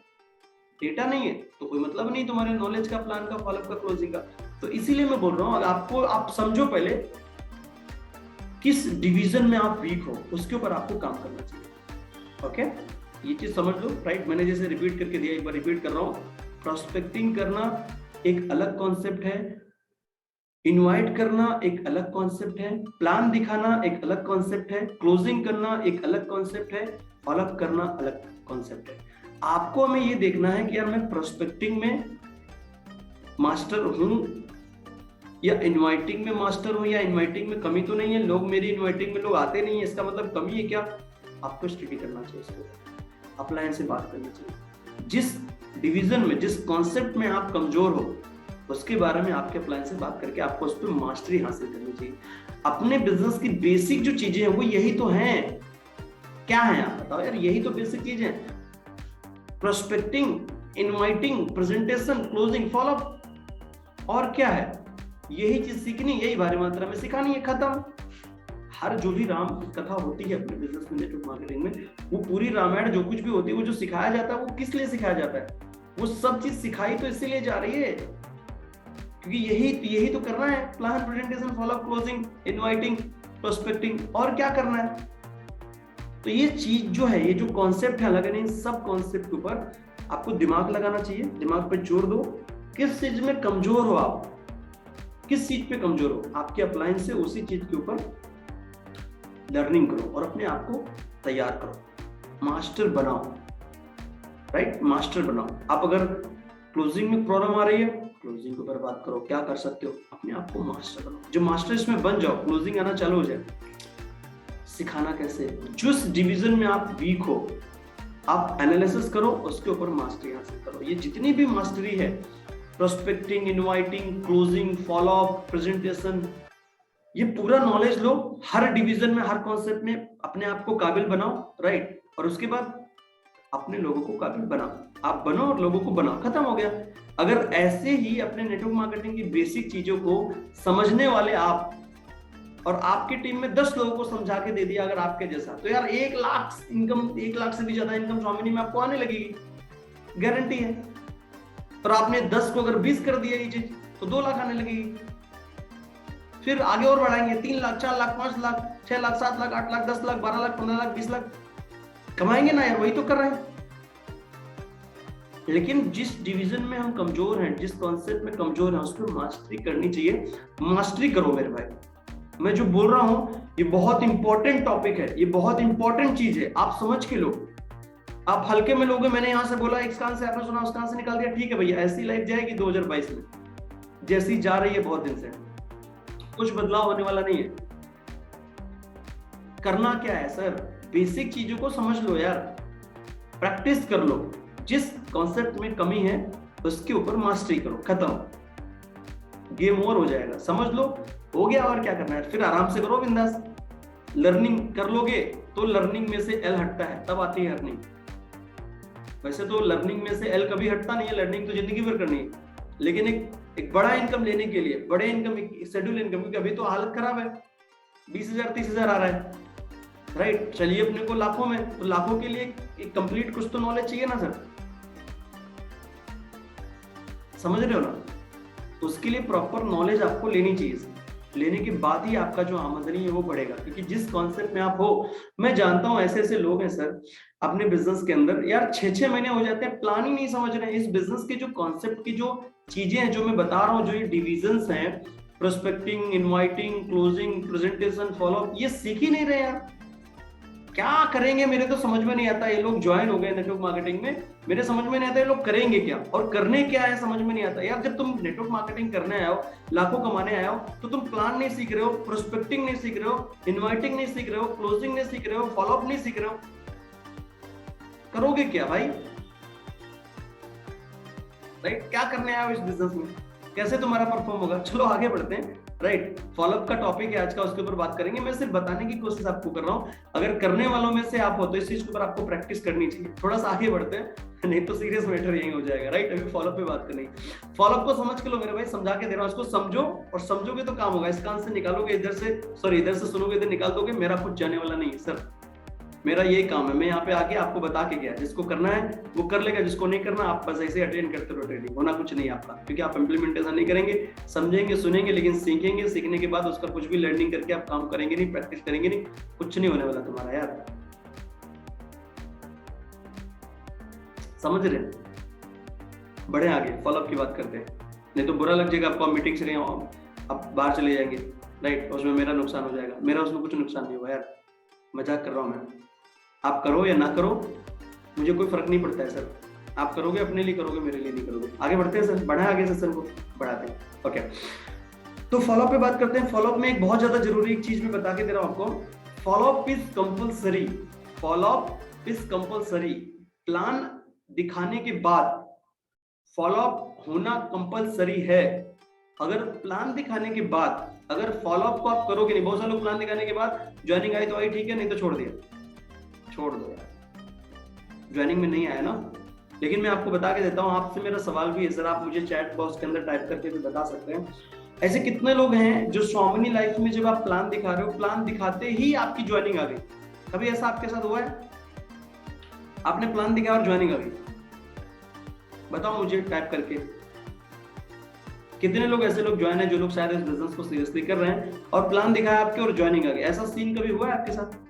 Speaker 1: डेटा नहीं है तो कोई मतलब नहीं तुम्हारे नॉलेज का, प्लान का, फॉलोअप का, क्लोजिंग का। तो इसीलिए मैं बोल रहा हूँ, आपको आप समझो पहले किस डिवीजन में आप वीक हो, उसके ऊपर आपको काम करना चाहिए। ओके, ये चीज समझ लो, राइट। मैंने जैसे रिपीट करके दिया, एक बार रिपीट कर रहा हूँ। प्रोस्पेक्टिंग करना एक अलग कॉन्सेप्ट है, इनवाइट करना एक अलग कॉन्सेप्ट है, प्लान दिखाना एक अलग कॉन्सेप्ट है, क्लोजिंग करना एक अलग कॉन्सेप्ट है, फॉलोअप करना अलग कॉन्सेप्ट है। आपको हमें ये देखना है कि यार मैं प्रोस्पेक्टिंग में मास्टर हूं या इनवाइटिंग में मास्टर हूं, या इनवाइटिंग में कमी तो नहीं है, लोग मेरी इनवाइटिंग में लोग आते नहीं है, इसका मतलब कमी है क्या। आपको स्टडी करना चाहिए, इसको अपलाइन से बात करनी चाहिए। जिस डिवीजन में, जिस कॉन्सेप्ट में आप कमजोर हो उसके बारे में आपके अपलाइन से बात करके आपको उस पर मास्टरी हासिल करनी चाहिए। अपने बिजनेस की बेसिक जो चीजें हैं वो यही तो हैं, क्या है आप बताओ यार, यही तो बेसिक चीज है। Prospecting, inviting, presentation, closing, follow up, और क्या है? यही चीज सीखनी, यही भारी मात्रा में सिखानी है, खत्म। हर जो भी राम कथा होती है अपने बिजनेस में, नेटवर्क मार्केटिंग में, वो पूरी रामायण जो कुछ भी होती है, वो जो सिखाया जाता है, वो किस लिए सिखाया जाता है? वो सब चीज सिखाई तो इसीलिए जा रही है क्योंकि यही तो करना है। Plan, presentation, follow up, closing, inviting, prospecting, और क्या करना है? तो ये चीज जो है, ये जो कॉन्सेप्ट है अलग है, इन सब कॉन्सेप्ट के ऊपर आपको दिमाग लगाना चाहिए, दिमाग पे जोर दो। किस चीज में कमजोर हो आप, किस चीज पे कमजोर हो, आपके अपलाइन से उसी चीज के ऊपर लर्निंग करो और अपने आप को तैयार करो, मास्टर बनाओ, राइट? मास्टर बनाओ। आप अगर क्लोजिंग में प्रॉब्लम आ रही है, क्लोजिंग को बर्बाद करो, क्या कर सकते हो? अपने आप को मास्टर बनाओ, जो मास्टर इसमें बन जाओ, क्लोजिंग आना चालू हो जाए। सिखाना कैसे? जिस डिवीजन में आप वीक हो, आप एनालिसिस करो, उसके ऊपर मास्टरी हासिल करो। ये जितनी भी मास्टरी है, prospecting, inviting, closing, follow up, presentation, ये पूरा नॉलेज लो, हर डिवीजन में, हर कॉन्सेप्ट में अपने आप को काबिल बनाओ, राइट? और उसके बाद अपने लोगों को काबिल बनाओ, आप बनो और लोगों को बनाओ, खत्म हो गया। अगर ऐसे ही अपने नेटवर्क मार्केटिंग की बेसिक चीजों को समझने वाले आप, और आपकी टीम में 10 लोगों को समझा के दे दिया अगर आपके जैसा, तो यार 1 लाख इनकम, 1 लाख से भी ज्यादा इनकम स्वामिनी में आपको आने लगेगी, गारंटी है। और आपने 10 को अगर 20 कर दिया ये चीज, तो 2 लाख आने लगेगी। फिर आगे और बढ़ाएंगे, 3 लाख, 4 लाख, 5 लाख, 6 लाख, 7 लाख, 8 लाख, 10 लाख, 12 लाख, 15 लाख, 20 लाख कमाएंगे ना यार, वही तो कर रहे हैं। लेकिन जिस डिवीजन में हम कमजोर हैं, जिस कॉन्सेप्ट में कमजोर हैं, उस पर मास्टरी करनी चाहिए। मास्टरी करो मेरे भाई। मैं जो बोल रहा हूं ये बहुत इंपॉर्टेंट टॉपिक है, ये बहुत इंपॉर्टेंट चीज है, आप समझ के लो। आप हल्के में लोगे, मैंने यहां से बोला, एक कान से आपने सुना, उस कान से निकाल दिया, ठीक है भैया, ऐसी लाइफ जाएगी 2022 में जैसी जा रही है बहुत दिन से, कुछ बदलाव होने वाला नहीं है। करना क्या है सर? बेसिक चीजों को समझ लो यार, प्रैक्टिस कर लो, जिस कॉन्सेप्ट में कमी है उसके ऊपर मास्टरी करो, खत्म, गेम ओवर हो जाएगा। समझ लो, हो गया, और क्या करना है? फिर आराम से करो, बिंदास। लर्निंग कर लोगे तो लर्निंग में से एल हटता है, तब आती है अर्निंग। वैसे तो लर्निंग में से एल कभी हटता नहीं है, लर्निंग तो जिंदगी भर करनी है। लेकिन एक बड़ा इनकम लेने के लिए, बड़े इनकम, शेड्यूल इनकम, क्योंकि अभी तो हालत खराब है, 20,000 30,000 आ रहा है, राइट? चलिए अपने को लाखों में, तो लाखों के लिए एक कंप्लीट कुछ तो नॉलेज चाहिए ना सर, समझ रहे हो ना? उसके लिए प्रॉपर नॉलेज आपको लेनी चाहिए, लेने के बाद ही आपका जो आमदनी है वो बढ़ेगा। क्योंकि जिस कॉन्सेप्ट में आप हो, मैं जानता हूं ऐसे ऐसे लोग हैं सर अपने बिजनेस के अंदर, यार 6-6 महीने हो जाते हैं, प्लान ही नहीं समझ रहे हैं। इस बिजनेस के जो कॉन्सेप्ट की जो चीजें हैं, जो मैं बता रहा हूँ, जो ये डिविजन्स हैं, prospecting, inviting, closing, presentation, follow up, ये सीख ही नहीं रहे यार। क्या करेंगे मेरे तो समझ में नहीं आता। ये लोग ज्वाइन हो गए नेटवर्क मार्केटिंग में, मेरे समझ में नहीं आता ये लोग करेंगे क्या और करने क्या है, समझ में नहीं आता यार। जब तुम नेटवर्क मार्केटिंग करने आए हो, लाखों कमाने आए हो, तो तुम प्लान नहीं सीख रहे हो, प्रोस्पेक्टिंग नहीं सीख रहे हो, इनवाइटिंग नहीं सीख रहे हो, क्लोजिंग नहीं सीख रहे हो, फॉलोअप नहीं सीख रहे हो, करोगे क्या भाई? राइट? क्या करने आए हो इस बिजनेस में? कैसे तुम्हारा परफॉर्म होगा? चलो आगे बढ़ते हैं, राइट? फॉलोअप का टॉपिक है आज का, उसके ऊपर बात करेंगे। मैं सिर्फ बताने की कोशिश आपको कर रहा हूँ, अगर करने वालों में से आप हो तो इस चीज के ऊपर आपको प्रैक्टिस करनी चाहिए। थोड़ा सा आगे बढ़ते हैं, नहीं तो सीरियस मैटर यही हो जाएगा, राइट? अभी फॉलोअप पे बात करनी। फॉलोअप को समझ के लो मेरे भाई, समझा के दे रहा हूँ, इसको समझो, और समझोगे तो काम होगा। इस कान से निकालोगे इधर से, सॉरी इधर से सुनोगे इधर निकाल दोगे, मेरा कुछ जाने वाला नहीं है सर। मेरा यही काम है, मैं यहाँ पे आके आपको बता के गया, जिसको करना है वो कर लेगा, जिसको नहीं करना आप बस ऐसे अटेंड करते रहो ट्रेनिंग, होना कुछ नहीं आपका। क्योंकि आप इम्प्लीमेंटेशन नहीं करेंगे, समझेंगे सुनेंगे, लेकिन सीखेंगे, सीखने के बाद उसका कुछ भी लर्निंग करके आप काम करेंगे नहीं, प्रैक्टिस करेंगे नहीं, कुछ नहीं होने वाला तुम्हारा यार। समझ रहे? बढ़े आगे, फॉलोअप की बात करते हैं, नहीं तो बुरा लग जाएगा आपको। मीटिंग से आप बाहर चले जाएंगे, राइट? उसमें मेरा नुकसान हो जाएगा। मेरा उसमें कुछ नुकसान नहीं होगा यार, मजाक कर रहा हूँ मैं। आप करो या ना करो मुझे कोई फर्क नहीं पड़ता है सर, आप करोगे अपने लिए करोगे, मेरे लिए नहीं करोगे। आगे बढ़ते हैं सर, बढ़ाएं आगे सेशन को, बढ़ाते हैं। ओके, तो फॉलोअप पे बात करते हैं। फॉलोअप में एक बहुत ज्यादा जरूरी एक चीज मैं बता के दे रहा हूं आपको, follow up is compulsory. Follow up is compulsory. Plan दिखाने के बाद फॉलोअप होना कंपलसरी है। अगर प्लान दिखाने के बाद अगर फॉलोअप को आप करोगे नहीं, बहुत सारे लोग प्लान दिखाने के बाद ज्वाइनिंग आई तो आई ठीक है, नहीं तो छोड़ दिया, छोड़ दो यार, ज्वाइनिंग में नहीं आया ना। लेकिन मैं आपको बता के देता हूँ, आपसे मेरा सवाल भी है सर, आप मुझे चैट बॉक्स के अंदर टाइप करके भी बता सकते हैं, ऐसे कितने लोग हैं जो स्वामिनी लाइफ में जब आप प्लान दिखा रहे हो, प्लान दिखाते ही आपकी ज्वाइनिंग आ गई? कभी ऐसा आपके साथ हुआ है? आपने प्लान दिखाया और ज्वाइनिंग आ गई? बताओ मुझे टाइप करके, कितने लोग ऐसे लोग ज्वाइन है जो लोग शायद इस बिजनेस को सीरियसली कर रहे हैं और प्लान दिखाया आपके और ज्वाइनिंग आ गई? ऐसा सीन कभी हुआ है आपके साथ?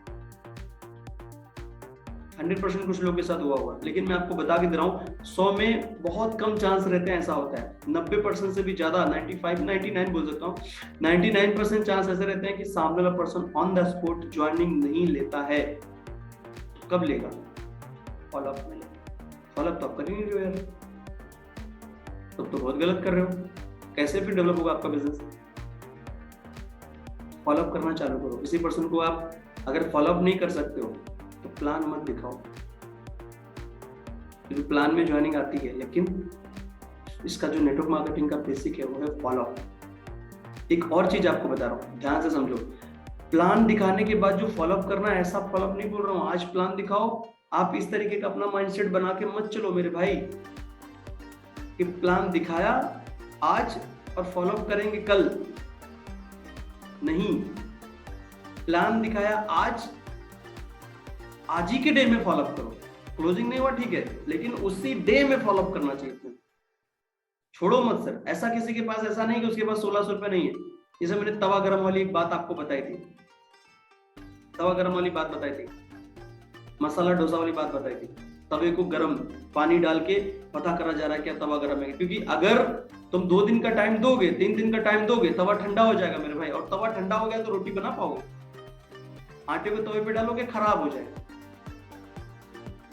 Speaker 1: 100% कुछ लोगों के साथ हुआ होगा, लेकिन मैं आपको बता के दे रहा हूँ 100 में बहुत कम चांस रहते हैं ऐसा होता है। 90% से भी ज्यादा, 95 99 बोल सकता हूँ, 99% चांस ऐसे रहते हैं कि सामने वाला person on the spot joining नहीं लेता है। कब लेगा? फॉलोअप में लेगा। फॉलोअप तो आप कर ही नहीं रहे हो यार, तब तो बहुत गलत कर रहे हो। कैसे फिर डेवलप होगा आपका बिजनेस? फॉलोअप करना चालू करो। किसी पर्सन को आप अगर फॉलोअप नहीं कर सकते हो तो प्लान मत दिखाओ, क्योंकि प्लान में ज्वाइनिंग आती है, लेकिन इसका जो नेटवर्क मार्केटिंग का बेसिक है वो है फॉलोअप। एक और चीज आपको बता रहा हूँ, ध्यान से समझो, प्लान दिखाने के बाद जो फॉलोअप करना है, ऐसा फॉलोअप नहीं बोल रहा हूँ आज प्लान दिखाओ, आप इस तरीके का अपना माइंडसेट बना के मत चलो मेरे भाई कि प्लान दिखाया आज और फॉलोअप करेंगे कल। नहीं, प्लान दिखाया आज ही के डे में फॉलोअप करो। क्लोजिंग नहीं हुआ ठीक है, लेकिन उसी डे में फॉलोअप करना चाहिए। छोड़ो मत सर, ऐसा किसी के पास ऐसा नहीं कि उसके पास 1600 रुपए नहीं है। जैसे मैंने तवा गरम वाली बात आपको बताई थी, तवा गरम वाली बात बताई थी, मसाला डोसा वाली बात बताई थी। तवे को गरम पानी डाल के पता करा जा रहा है क्या तवा गरम है, क्योंकि अगर तुम 2 दिन का टाइम दोगे, 3 दिन का टाइम दोगे, तवा ठंडा हो जाएगा मेरे भाई, और तवा ठंडा हो गया तो रोटी बना पाओगे? आटे को तवे पे डालोगे खराब हो जाएगा।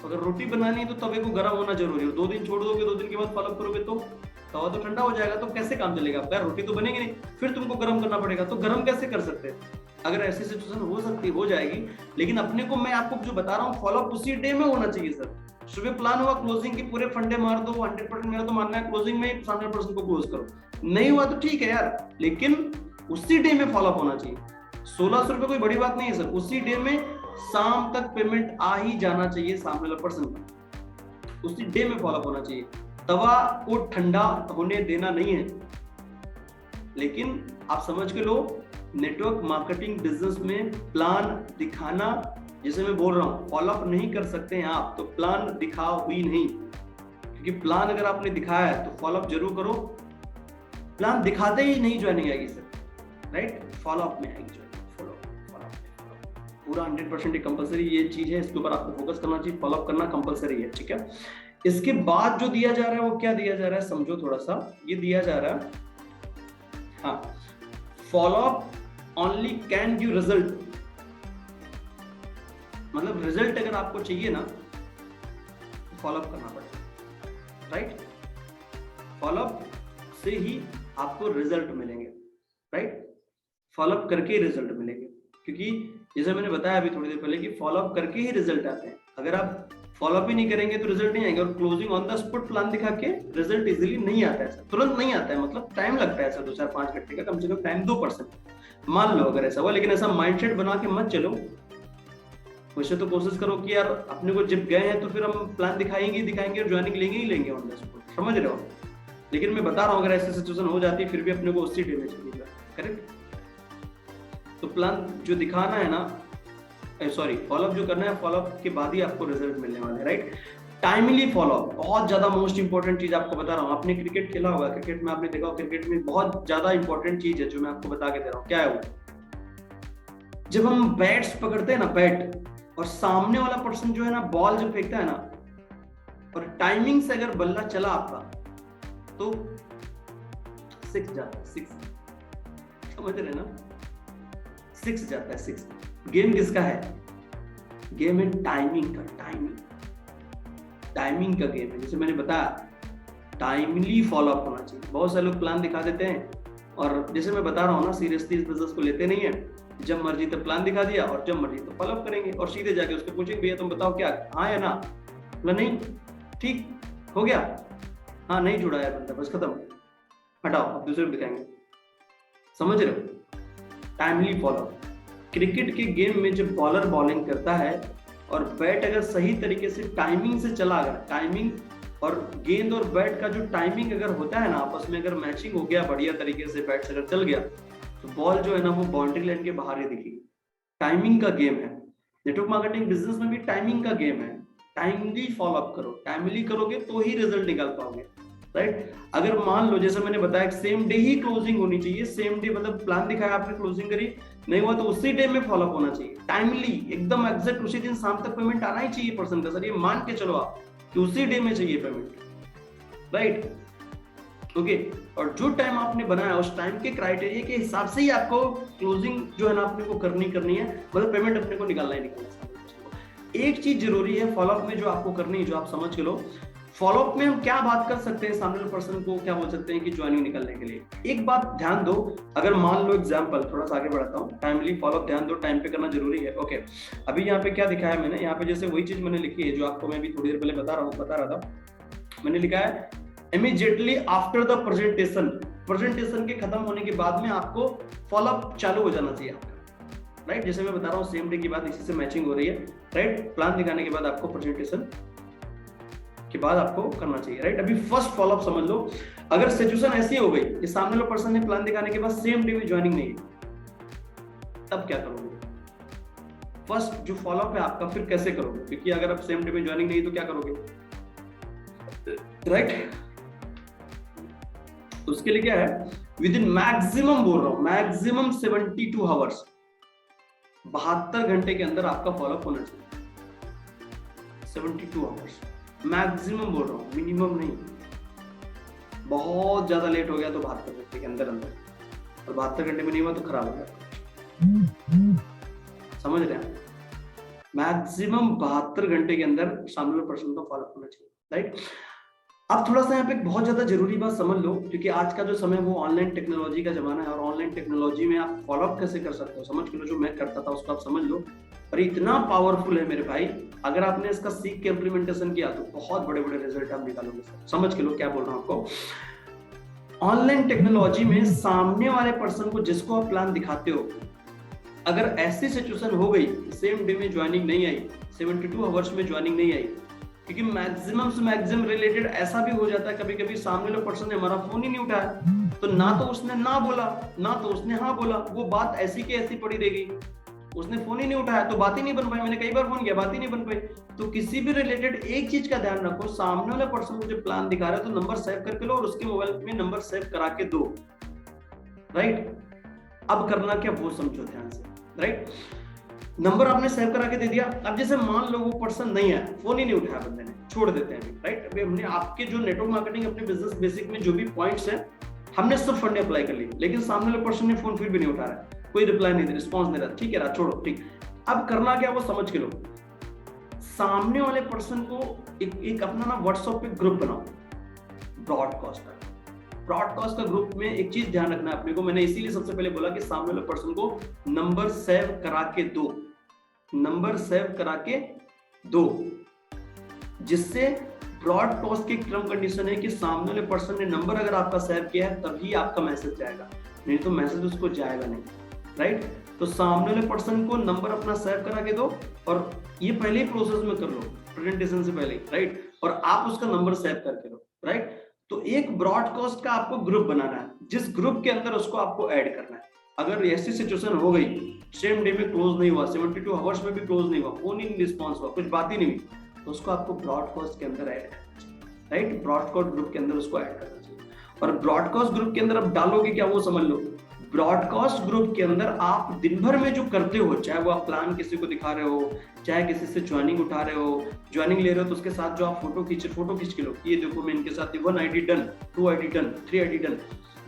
Speaker 1: अगर रोटी बनानी है तो तवे को गर्म होना जरूरी है। 2 दिन छोड़ दोगे, 2 दिन के बाद फॉलो करोगे तो तवा तो ठंडा हो जाएगा, तो कैसे काम चलेगा आपका? रोटी तो बनेगी नहीं, फिर तुमको गर्म करना पड़ेगा। तो गर्म कैसे कर सकते हैं? अगर ऐसी सिचुएशन हो जाएगी, लेकिन अपने को मैं आपको जो बता रहा हूँ फॉलोअप उसी डे में होना चाहिए सर। सुबह प्लान हुआ क्लोजिंग की, पूरे फंडे मार दो, 100%। मेरा तो मानना है क्लोजिंग में 100% को क्लोज करो। नहीं हुआ तो ठीक है यार, लेकिन उसी डे में फॉलोअप होना चाहिए। 1600 रुपए कोई बड़ी बात नहीं है सर, उसी डे में शाम तक पेमेंट आ ही जाना चाहिए सामने वाला पर्सन का, उसी डे में फॉलोअप होना चाहिए। तवा को ठंडा होने देना नहीं है। लेकिन आप समझ के लो, नेटवर्क मार्केटिंग बिजनेस में प्लान दिखाना, जैसे मैं बोल रहा हूं फॉलोअप नहीं कर सकते हैं आप, तो प्लान दिखाओ ही नहीं, क्योंकि प्लान अगर आपने दिखाया है तो फॉलोअप जरूर करो। प्लान दिखाते ही नहीं ज्वाइनिंग आएगी सर, राइट? फॉलोअप में आएगी ज्वाइनिंग। पूरा 100% कंपलसरी ये चीज है, इसके ऊपर आपको फोकस करना चाहिए। फॉलोअप करना कंपलसरी है, ठीक है? इसके बाद जो दिया जा रहा है वो क्या दिया जा रहा है समझो थोड़ा सा। ये दिया जा रहा है, हाँ, follow up only can give result. मतलब रिजल्ट अगर आपको चाहिए ना तो फॉलोअप करना पड़ेगा, राइट? फॉलोअप से ही आपको रिजल्ट मिलेंगे, राइट? फॉलोअप करके ही रिजल्ट मिलेंगे, क्योंकि जैसे मैंने बताया अभी थोड़ी देर पहले कि फॉलोअप करके ही रिजल्ट आते हैं। अगर आप फॉलोअप ही नहीं करेंगे तो रिजल्ट नहीं आएंगे। और closing on the spot plan दिखा के रिजल्ट इजीली नहीं आता है, तुरंत नहीं आता है, मतलब टाइम लगता है सर, 2 4 5 घंटे का कम से कम टाइम, 2% मान लो अगर ऐसा हुआ। लेकिन ऐसा माइंडसेट बना के मत चलो। वैसे तो कोशिश करो कि यार अपने को जब गए हैं तो फिर हम प्लान दिखाएंगे और ज्वाइनिंग लेंगे ही लेंगे ऑन द स्पॉट, समझ रहे हो? लेकिन मैं बता रहा हूँ अगर ऐसी सिचुएशन हो जाती है फिर भी अपने को उसी डे में चाहिए, करेक्ट? तो प्लान जो दिखाना है ना, सॉरी, फॉलोअप जो करना है, फॉलोअप के बाद ही आपको रिजल्ट मिलने वाले हैं, राइट? टाइमली फॉलोअप बहुत ज्यादा मोस्ट इंपॉर्टेंट चीज आपको बता रहा हूँ। आपने क्रिकेट खेला होगा, क्रिकेट में आपने देखा होगा, क्रिकेट में बहुत ज्यादा इंपॉर्टेंट चीज है जो मैं आपको बता के दे रहा हूँ। क्या है वो? जब हम बैट्स पकड़ते हैं ना, बैट, और सामने वाला पर्सन जो है ना बॉल जब फेंकता है ना, और टाइमिंग से अगर बल्ला चला आपका तो 6 जाता है, 6, समझ रहे ना? 6 जाता है, 6। गेम किसका है? गेम है टाइमिंग का, टाइमिंग का गेम है। जैसे मैंने बताया टाइमली फॉलोअप होना चाहिए। बहुत सारे लोग प्लान दिखा देते हैं और जैसे मैं बता रहा हूँ ना, सीरियसली इस बिजनेस को लेते नहीं है। जब मर्जी तब प्लान दिखा दिया और जब मर्जी तो फॉलोअप करेंगे, और सीधे जाके उसको पूछेंगे भैया तुम बताओ क्या, हाँ या ना? बोला नहीं, ठीक हो गया, हाँ नहीं जुड़ा यार बंदा, बस खत्म, हटाओ, अब दूसरे को दिखाएंगे। समझ रहे हो? Timely follow up. क्रिकेट के गेम में जब बॉलर बॉलिंग करता है और बैट अगर सही तरीके से टाइमिंग से चला, अगर टाइमिंग और गेंद और बैट का जो टाइमिंग अगर होता है ना आपस में, अगर मैचिंग हो गया बढ़िया तरीके से, बैट से अगर चल गया तो बॉल जो है ना वो बाउंड्री लाइन के बाहर ही दिखेगी। टाइमिंग का गेम है, नेटवर्क मार्केटिंग बिजनेस में भी टाइमिंग का गेम है। टाइमली फॉलो अप करो, टाइमली करोगे तो ही रिजल्ट निकाल पाओगे, राइट। अगर मान लो जैसे मैंने बताया सेम डे ही क्लोजिंग होनी चाहिए, सेम डे मतलब प्लान दिखाया आपने, क्लोजिंग करी, नहीं हुआ तो उसी डे में फॉलो अप होना चाहिए, टाइमली एकदम एग्जैक्ट उसी दिन शाम तक पेमेंट आना ही चाहिए पर्सन का। सर ये मान के चलो आप कि उसी डे में चाहिए पेमेंट, राइट, ओके। और जो टाइम आपने बनाया उस टाइम के क्राइटेरिया के हिसाब से ही आपको क्लोजिंग जो है ना अपने को करनी है, मतलब पेमेंट अपने को निकालना ही निकालना है। एक चीज जरूरी है फॉलोअप में जो आपको करनी है, जो आप समझ के लो, फॉलोअप में हम क्या बात कर सकते हैं, सामने वाले पर्सन को क्या बोल सकते हैं कि ज्वाइनिंग निकलने के लिए। एक बात ध्यान दो, अगर मान लो एग्जांपल थोड़ा सा आगे बढ़ाता हूँ, टाइमली फॉलोअप ध्यान दो, टाइम पे करना जरूरी है, ओके। अभी यहाँ पे क्या दिखाया मैंने, यहाँ पे जैसे वही चीज मैंने लिखी है जो आपको मैं भी थोड़ी देर पहले बता रहा था। मैंने लिखा है immediately after the presentation, presentation के खत्म होने के बाद में आपको फॉलोअप चालू हो जाना चाहिए आपका, राइट। जैसे मैं बता रहा हूँ सेम डे की बात इसी से मैचिंग हो रही है, राइट। प्लान दिखाने के बाद आपको प्रेजेंटेशन के बाद आपको करना चाहिए, राइट। अभी फर्स्ट फॉलोअप समझ लो, अगर सिचुएशन ऐसी हो गई कि सामने वाले पर्सन ने प्लान दिखाने के बाद सेम डे में ज्वाइनिंग नहीं है, तब क्या करोगे? फर्स्ट जो फॉलोअप है आपका फिर कैसे करोगे, क्योंकि अगर आप सेम डे में ज्वाइनिंग नहीं तो क्या करोगे, राइट। उसके लिए क्या है, विद इन मैक्सिमम बोल रहा हूं, मैक्सिमम 72 आवर्स, 72 घंटे के अंदर आपका फॉलोअप होना चाहिए। 72 आवर्स मैक्सिमम बोल रहा हूं, मिनिमम नहीं। बहुत ज्यादा लेट हो गया तो 72 घंटे के अंदर, और 72 घंटे में नहीं हुआ तो खराब हो गया, समझ रहे हैं। मैक्सिमम 72 घंटे के अंदर सामने वाले पर्सन का फॉलोअप होना चाहिए, राइट। अब थोड़ा सा यहाँ पे बहुत ज्यादा जरूरी बात समझ लो, क्योंकि आज का जो समय वो ऑनलाइन टेक्नोलॉजी का जमाना है, और ऑनलाइन टेक्नोलॉजी में आप फॉलोअप कैसे कर सकते हो समझ के लो। जो मैं करता था उसको आप समझ लो, और इतना पावरफुल है मेरे भाई, अगर आपने इसका सीख के इम्प्लीमेंटेशन किया तो बहुत बड़े बड़े रिजल्ट आप निकालोगे। समझ के लो क्या बोल रहा हूँ आपको। ऑनलाइन टेक्नोलॉजी में सामने वाले पर्सन को जिसको आप प्लान दिखाते हो, अगर ऐसी सिचुएशन हो गई सेम डे में ज्वाइनिंग नहीं आई, 72 आवर्स में ज्वाइनिंग नहीं आई, क्योंकि मैक्सिमम से मैक्सिमम रिलेटेड ऐसा भी हो जाता है कभी कभी सामने वाले पर्सन ने हमारा फोन ही नहीं उठाया, तो ना तो उसने ना बोला ना तो उसने हाँ बोला, वो बात ऐसी की ऐसी पड़ी रह गई। उसने फोन ही नहीं उठाया तो बात ही नहीं बन पाई, मैंने कई बार फोन किया बात ही नहीं बन पाई। तो किसी भी रिलेटेड एक चीज का ध्यान रखो, सामने वाले पर्सन को जब प्लान दिखा रहा है तो नंबर सेव करके लो और उसके मोबाइल में नंबर सेव करा के दो, राइट। अब करना क्या वो समझो ध्यान से, राइट। नंबर आपने सेव करा के दे दिया। अब जैसे मान लो वो पर्सन नहीं आया, फोन ही नहीं उठाया बंदे ने, छोड़ देते हैं, राइट। अभी हमने आपके जो नेटवर्क मार्केटिंग अपने बिजनेस बेसिक में जो भी पॉइंट्स हैं हमने सब फंडे अप्लाई कर लिए, लेकिन सामने वाले पर्सन ने फोन फिर भी नहीं उठा रहा, कोई रिप्लाई नहीं, रिस्पॉन्स नहीं रहा, ठीक है रहा, छोड़ो, ठीक। अब करना क्या वो समझ के लो, सामने वाले पर्सन को एक अपना ना व्हाट्सएप पे ग्रुप बनाओ, ब्रॉडकास्ट का। ब्रॉडकास्ट का ग्रुप में एक चीज ध्यान रखना है अपने को, मैंने इसीलिए सबसे पहले बोला कि सामने वाले पर्सन को नंबर सेव करा के दो, नंबर सेव करा के दो, जिससे ब्रॉडकास्ट की टर्म कंडीशन है कि सामने वाले पर्सन ने नंबर अगर आपका सेव किया है तभी आपका मैसेज जाएगा, नहीं तो मैसेज उसको जाएगा नहीं, राइट। तो सामने वाले पर्सन को नंबर अपना सेव करा के दो, और ये पहले ही प्रोसेस में कर लो प्रेजेंटेशन से पहले, राइट। और आप उसका नंबर सेव करके लो, राइट। तो एक ब्रॉडकास्ट का आपको ग्रुप बनाना है, जिस ग्रुप के अंदर उसको आपको ऐड करना है। अगर ऐसी सिचुएशन हो गई सेम डे में क्लोज नहीं हुआ, 72 आवर्स में भी क्लोज नहीं हुआ, फोन ही नहीं रिस्पॉन्स हुआ, कुछ बात ही नहीं हुई, तो उसको आपको ब्रॉडकास्ट के अंदर ऐड करना चाहिए, राइट। ब्रॉडकास्ट ग्रुप के अंदर उसको ऐड करना चाहिए। और ब्रॉडकास्ट ग्रुप के अंदर आप डालोगे क्या वो समझ लो। ब्रॉडकास्ट ग्रुप के अंदर आप दिन भर में जो करते हो, चाहे वो आप प्लान किसी को दिखा रहे हो, चाहे किसी से ज्वाइनिंग उठा रहे हो, ज्वाइनिंग ले रहे हो, तो उसके साथ जो आप फोटो खींच के लो, ये देखो मैं इनके साथ 1 ID done, 2 ID done, 3 ID done,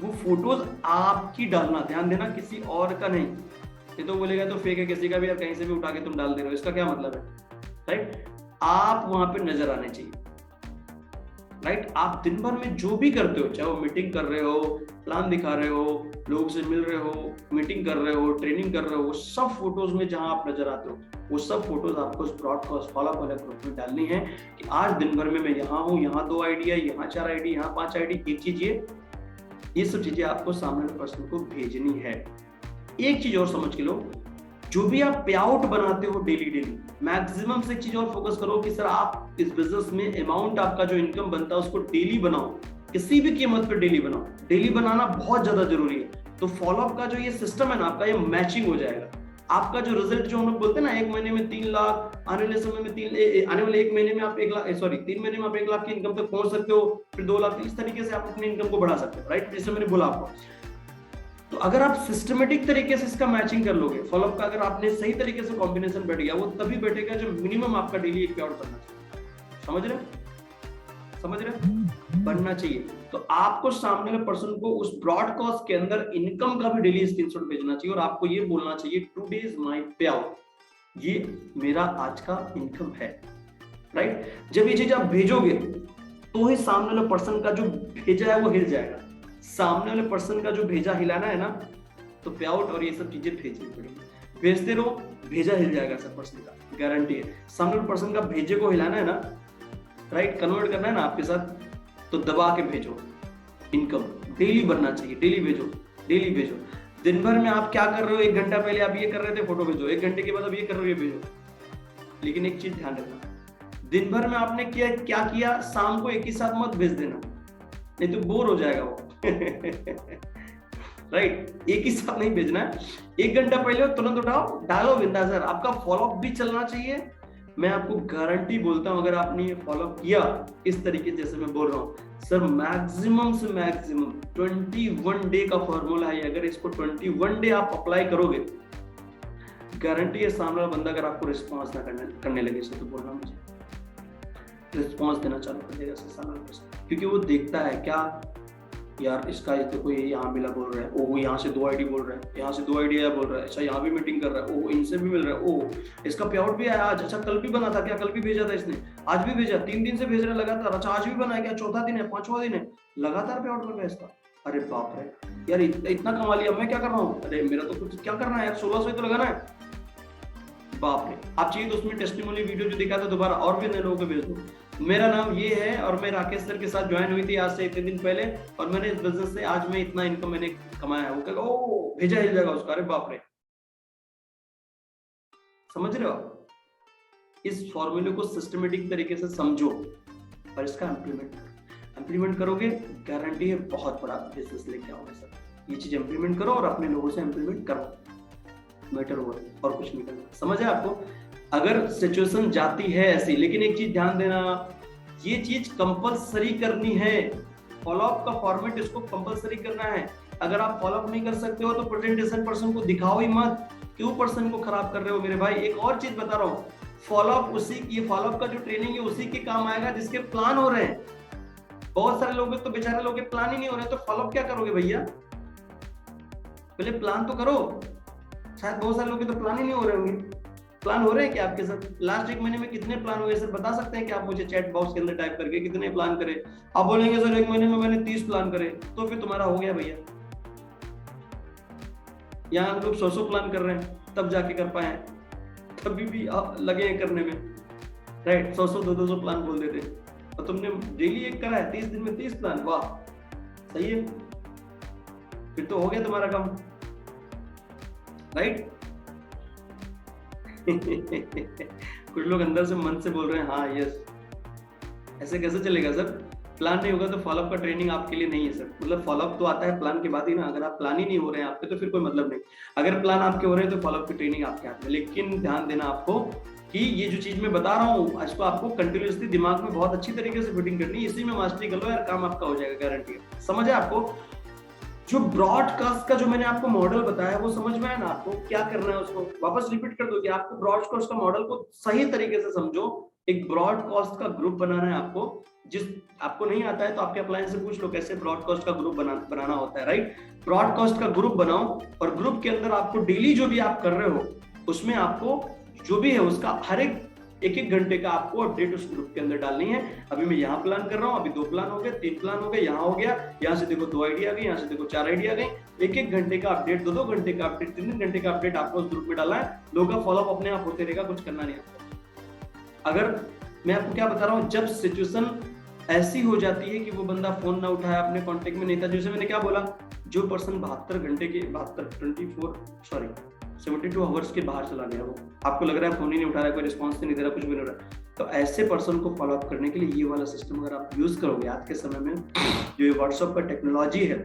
Speaker 1: वो फोटोज आपकी डालना, ध्यान देना, किसी और का नहीं। ये तो बोलेगा तो फेक है किसी का भी, यार कहीं से भी उठा के तुम डाल दे रहे हो, इसका क्या मतलब है, राइट। आप वहां पे नजर आने चाहिए, राइट। आप दिन भर में जो भी करते हो, चाहे वो मीटिंग कर रहे हो, प्लान दिखा रहे हो, लोगों से मिल रहे हो, मीटिंग कर रहे हो, ट्रेनिंग कर रहे हो, वो सब फोटोज में जहां आप नजर आते हो, वो सब फोटोज आपको ब्रॉडकास्ट फॉलोअप वाले ग्रुप में डालनी है कि आज दिन भर में मैं यहाँ हूँ, यहाँ 2 आईडी है, यहाँ 4 आईडी, यहाँ 5 आईडी, एक चीज ये सब चीजें आपको सामने पर्सन को भेजनी है। एक चीज और समझ के लो, जो भी आप पे आउट बनाते हो डेली, मैक्सिमम से एक चीज और फोकस करो कि सर आप इस बिजनेस में अमाउंट आपका जो इनकम बनता है उसको डेली बनाओ, किसी भी कीमत पे डेली बनाओ। डेली बनाना बहुत ज्यादा जरूरी है। तो फॉलोअप का जो ये सिस्टम है ना आपका, ये मैचिंग हो जाएगा। आपका जो रिजल्ट जो हम लोग बोलते हैं ना, एक महीने में 3 लाख, आने वाले समय में आने वाले 1 महीने में आप 1 लाख, सॉरी 3 महीने में आप 1 लाख की इनकम तक पहुंच सकते हो, फिर 2 लाख, इस तरीके से आप अपनी इनकम को बढ़ा सकते हो, राइट? जैसे मैंने बोला आपको। तो अगर आप सिस्टमेटिक तरीके से इसका मैचिंग कर लोगे, फॉलोअप का अगर आपने सही तरीके से कॉम्बिनेशन बैठ गया, वो तभी बैठेगा जब मिनिमम आपका डेली एक पे आउट बनना चाहिए। समझ रहे बनना चाहिए। तो आपको सामने वाले पर्सन को उस ब्रॉडकास्ट के अंदर इनकम का भी डेली स्क्रीनशॉट भेजना चाहिए और आपको ये बोलना चाहिए टुडे इज माय पे आउट, ये मेरा आज का इनकम है, राइट? जब ये चीज आप भेजोगे तो ही सामने वाले पर्सन का जो भेजा है वो हिल जाएगा। सामने वाले पर्सन का जो भेजा हिलाना है ना, तो पे आउट और ये सब चीजें भेजनी पड़ेगी। भेजते रहो, भेजा हिल जाएगा सब पर्सन का, गारंटी है। सामने वाले पर्सन का भेजे को हिलाना है ना, राइट, कन्वर्ट करना है ना आपके साथ, तो दबा के भेजो। इनकम डेली बनना चाहिए, डेली भेजो, डेली भेजो। दिन भर में आप क्या कर रहे हो, 1 घंटा पहले आप ये कर रहे थे, फोटो भेजो। 1 घंटे के बाद आप ये कर रहे हो, ये भेजो। लेकिन एक चीज ध्यान रखना, दिन भर में आपने क्या किया, शाम को एक ही साथ मत भेज देना, नहीं तो बोर हो जाएगा वो। राइट, एक ही साथ नहीं भेजना है। 1 घंटा पहले तुरंत उठाओ, डालो बिंदास। सर आपका फॉलोअप भी चलना चाहिए। मैं आपको गारंटी बोलता हूं, अगर आपने ये फॉलोअप किया इस तरीके जैसे मैं बोल रहा हूं सर, मैक्सिमम से मैक्सिमम 21 डे का फॉर्मूला है। अगर इसको 21 डे आप अप्लाई करोगे, गारंटी है सामने वाला बंदा अगर आपको रिस्पॉन्स ना करने लगे सर, तो बोलना मुझे रिस्पॉन्स देना चालू कर देगा सर सामने वाला, क्योंकि वो देखता है क्या यार, इसका देखो ये यहाँ मिला बोल रहा है, ओह यहाँ से 2 आईडी बोल रहा है, यहाँ से 2 आइडिया बोल रहा है, अच्छा यहाँ भी मीटिंग कर रहा है, ओह इनसे भी मिल रहा है, ओह इसका पे आउट भी आया आज, अच्छा कल भी बना था क्या, कल भी भेजा था इसने, आज भी भेजा, 3 दिन से भेज रहा है लगातार, अच्छा आज भी बनाया क्या, चौथा दिन है, 5वां दिन है, लगातार पे आउट कर रहा है इसका। अरे बाप रे यार, इतना कमा लिया, मैं क्या कर रहा हूँ, अरे मेरा तो कुछ क्या करना है यार, 1600 तो लगाना है। बाप रे, आप चाहिए तो उसमें टेस्टिमोनी वीडियो जो दिखा था दोबारा और भी नए लोगों को भेज दो। मेरा नाम ये है और मैं राकेश सर के साथ ज्वाइन हुई थी आज से इतने दिन पहले, और मैंने इस बिजनेस से आज मैं इतना इनकम मैंने कमाया है। वो कहेगा ओ भेजा हिल जाएगा उसका। अरे बाप रे, समझ रहे हो आप? इस फॉर्मूले को सिस्टमेटिक तरीके से समझो और इसका इम्प्लीमेंट करोगे, गारंटी है बहुत बड़ा बिजनेस लेके आओगे सर। ये चीज इम्प्लीमेंट करो और अपने लोगों से इम्प्लीमेंट करो, मैटर ओवर, और कुछ नहीं करना। समझ है आपको? अगर सिचुएशन जाती है ऐसी, लेकिन एक चीज ध्यान देना, ये चीज कंपलसरी करनी है। फॉलोअप का फॉर्मेट इसको कंपलसरी करना है। अगर आप फॉलोअप नहीं कर सकते हो तो प्रेजेंटेशन पर्सन को दिखाओ ही मत। क्यों पर्सन को खराब कर रहे हो मेरे भाई? एक और चीज बता रहा हूँ, फॉलोअप ये फॉलोअप का जो ट्रेनिंग है उसी के काम आएगा जिसके प्लान हो रहे हैं। बहुत सारे लोग तो बेचारे लोग के प्लान ही नहीं हो रहे, तो फॉलोअप क्या करोगे भैया? पहले प्लान तो करो। शायद बहुत सारे लोग के तो प्लान ही नहीं हो रहे होंगे। प्लान हो रहे हैं क्या आपके साथ? लास्ट 1 महीने में कितने प्लान हुए सर, बता सकते हैं कि आप मुझे चैट बॉक्स के अंदर टाइप करके कितने प्लान करे? आप बोलेंगे सर 1 महीने में मैंने 30 प्लान करे, तो फिर तुम्हारा हो गया भैया। यहाँ हम लोग 100 प्लान कर रहे हैं तब जाके कर पाए, तभी भी आप लगे हैं करने में, राइट? 100 200 प्लान बोल देते, और तुमने डेली एक करा है, 30 दिन में 30 प्लान, वाह सही है, फिर तो हो गया तुम्हारा काम, राइट? कुछ लोग अंदर से मन से बोल रहे हैं हाँ यस। ऐसे कैसे चलेगा सर? प्लान नहीं होगा तो फॉलोअप का ट्रेनिंग आपके लिए नहीं है सर। मतलब फॉलोअप तो आता है प्लान के बाद ही ना। अगर आप प्लान ही नहीं हो रहे हैं आपके, तो फिर कोई मतलब नहीं। अगर प्लान आपके हो रहे हैं तो फॉलोअप की ट्रेनिंग आपके हाथ में। लेकिन ध्यान देना आपको कि ये जो चीज मैं बता रहा हूँ, इसको आपको कंटिन्यूसली दिमाग में बहुत अच्छी तरीके से फिटिंग करनी है। इसी में मास्टरी कर लो यार, काम आपका हो जाएगा, गारंटी है। समझ है आपको? जो ब्रॉडकास्ट का जो मैंने आपको मॉडल बताया वो समझ में आया ना आपको? क्या करना है उसको वापस रिपीट कर दो कि आपको ब्रॉडकास्ट का मॉडल को सही तरीके से समझो। एक ब्रॉडकास्ट का ग्रुप बनाना है आपको। जिस आपको नहीं आता है तो आपके अप्लायंस से पूछ लो कैसे ब्रॉडकास्ट का ग्रुप बनाना होता है, राइट? ब्रॉडकास्ट का ग्रुप बनाओ और ग्रुप के अंदर आपको डेली जो भी आप कर रहे हो उसमें आपको जो भी है उसका हर एक घंटे का आपको अपडेट उस ग्रुप के अंदर डालनी है। अभी मैं यहाँ प्लान कर रहा हूँ, अभी 2 प्लान हो गए, 3 प्लान हो गए, यहाँ हो गया, यहाँ से देखो 2 आइडिया आ गई, यहाँ से देखो 4 आइडिया आ गई। 1 घंटे का अपडेट, 2 घंटे का अपडेट, 3 घंटे का अपडेट आपको उस ग्रुप में डालना है। लोगों का फॉलोअप अपने आप होते रहेगा, कुछ करना नहीं आपको। अगर मैं आपको क्या बता रहा हूँ, जब सिचुएशन ऐसी हो जाती है कि वो बंदा फोन ना उठाया, अपने कॉन्टेक्ट में नहीं था, जैसे मैंने क्या बोला, जो पर्सन 72 घंटे के 24 72 आवर्स के बाहर चला गया, वो आपको लग रहा है फोन ही नहीं उठा रहा है, कोई रिस्पॉन्स नहीं दे रहा, कुछ भी नहीं हो रहा। तो ऐसे पर्सन को फॉलो अप करने के लिए ये वाला सिस्टम अगर आप यूज करोगे आज के समय में, जो ये व्हाट्सएप पर टेक्नोलॉजी है,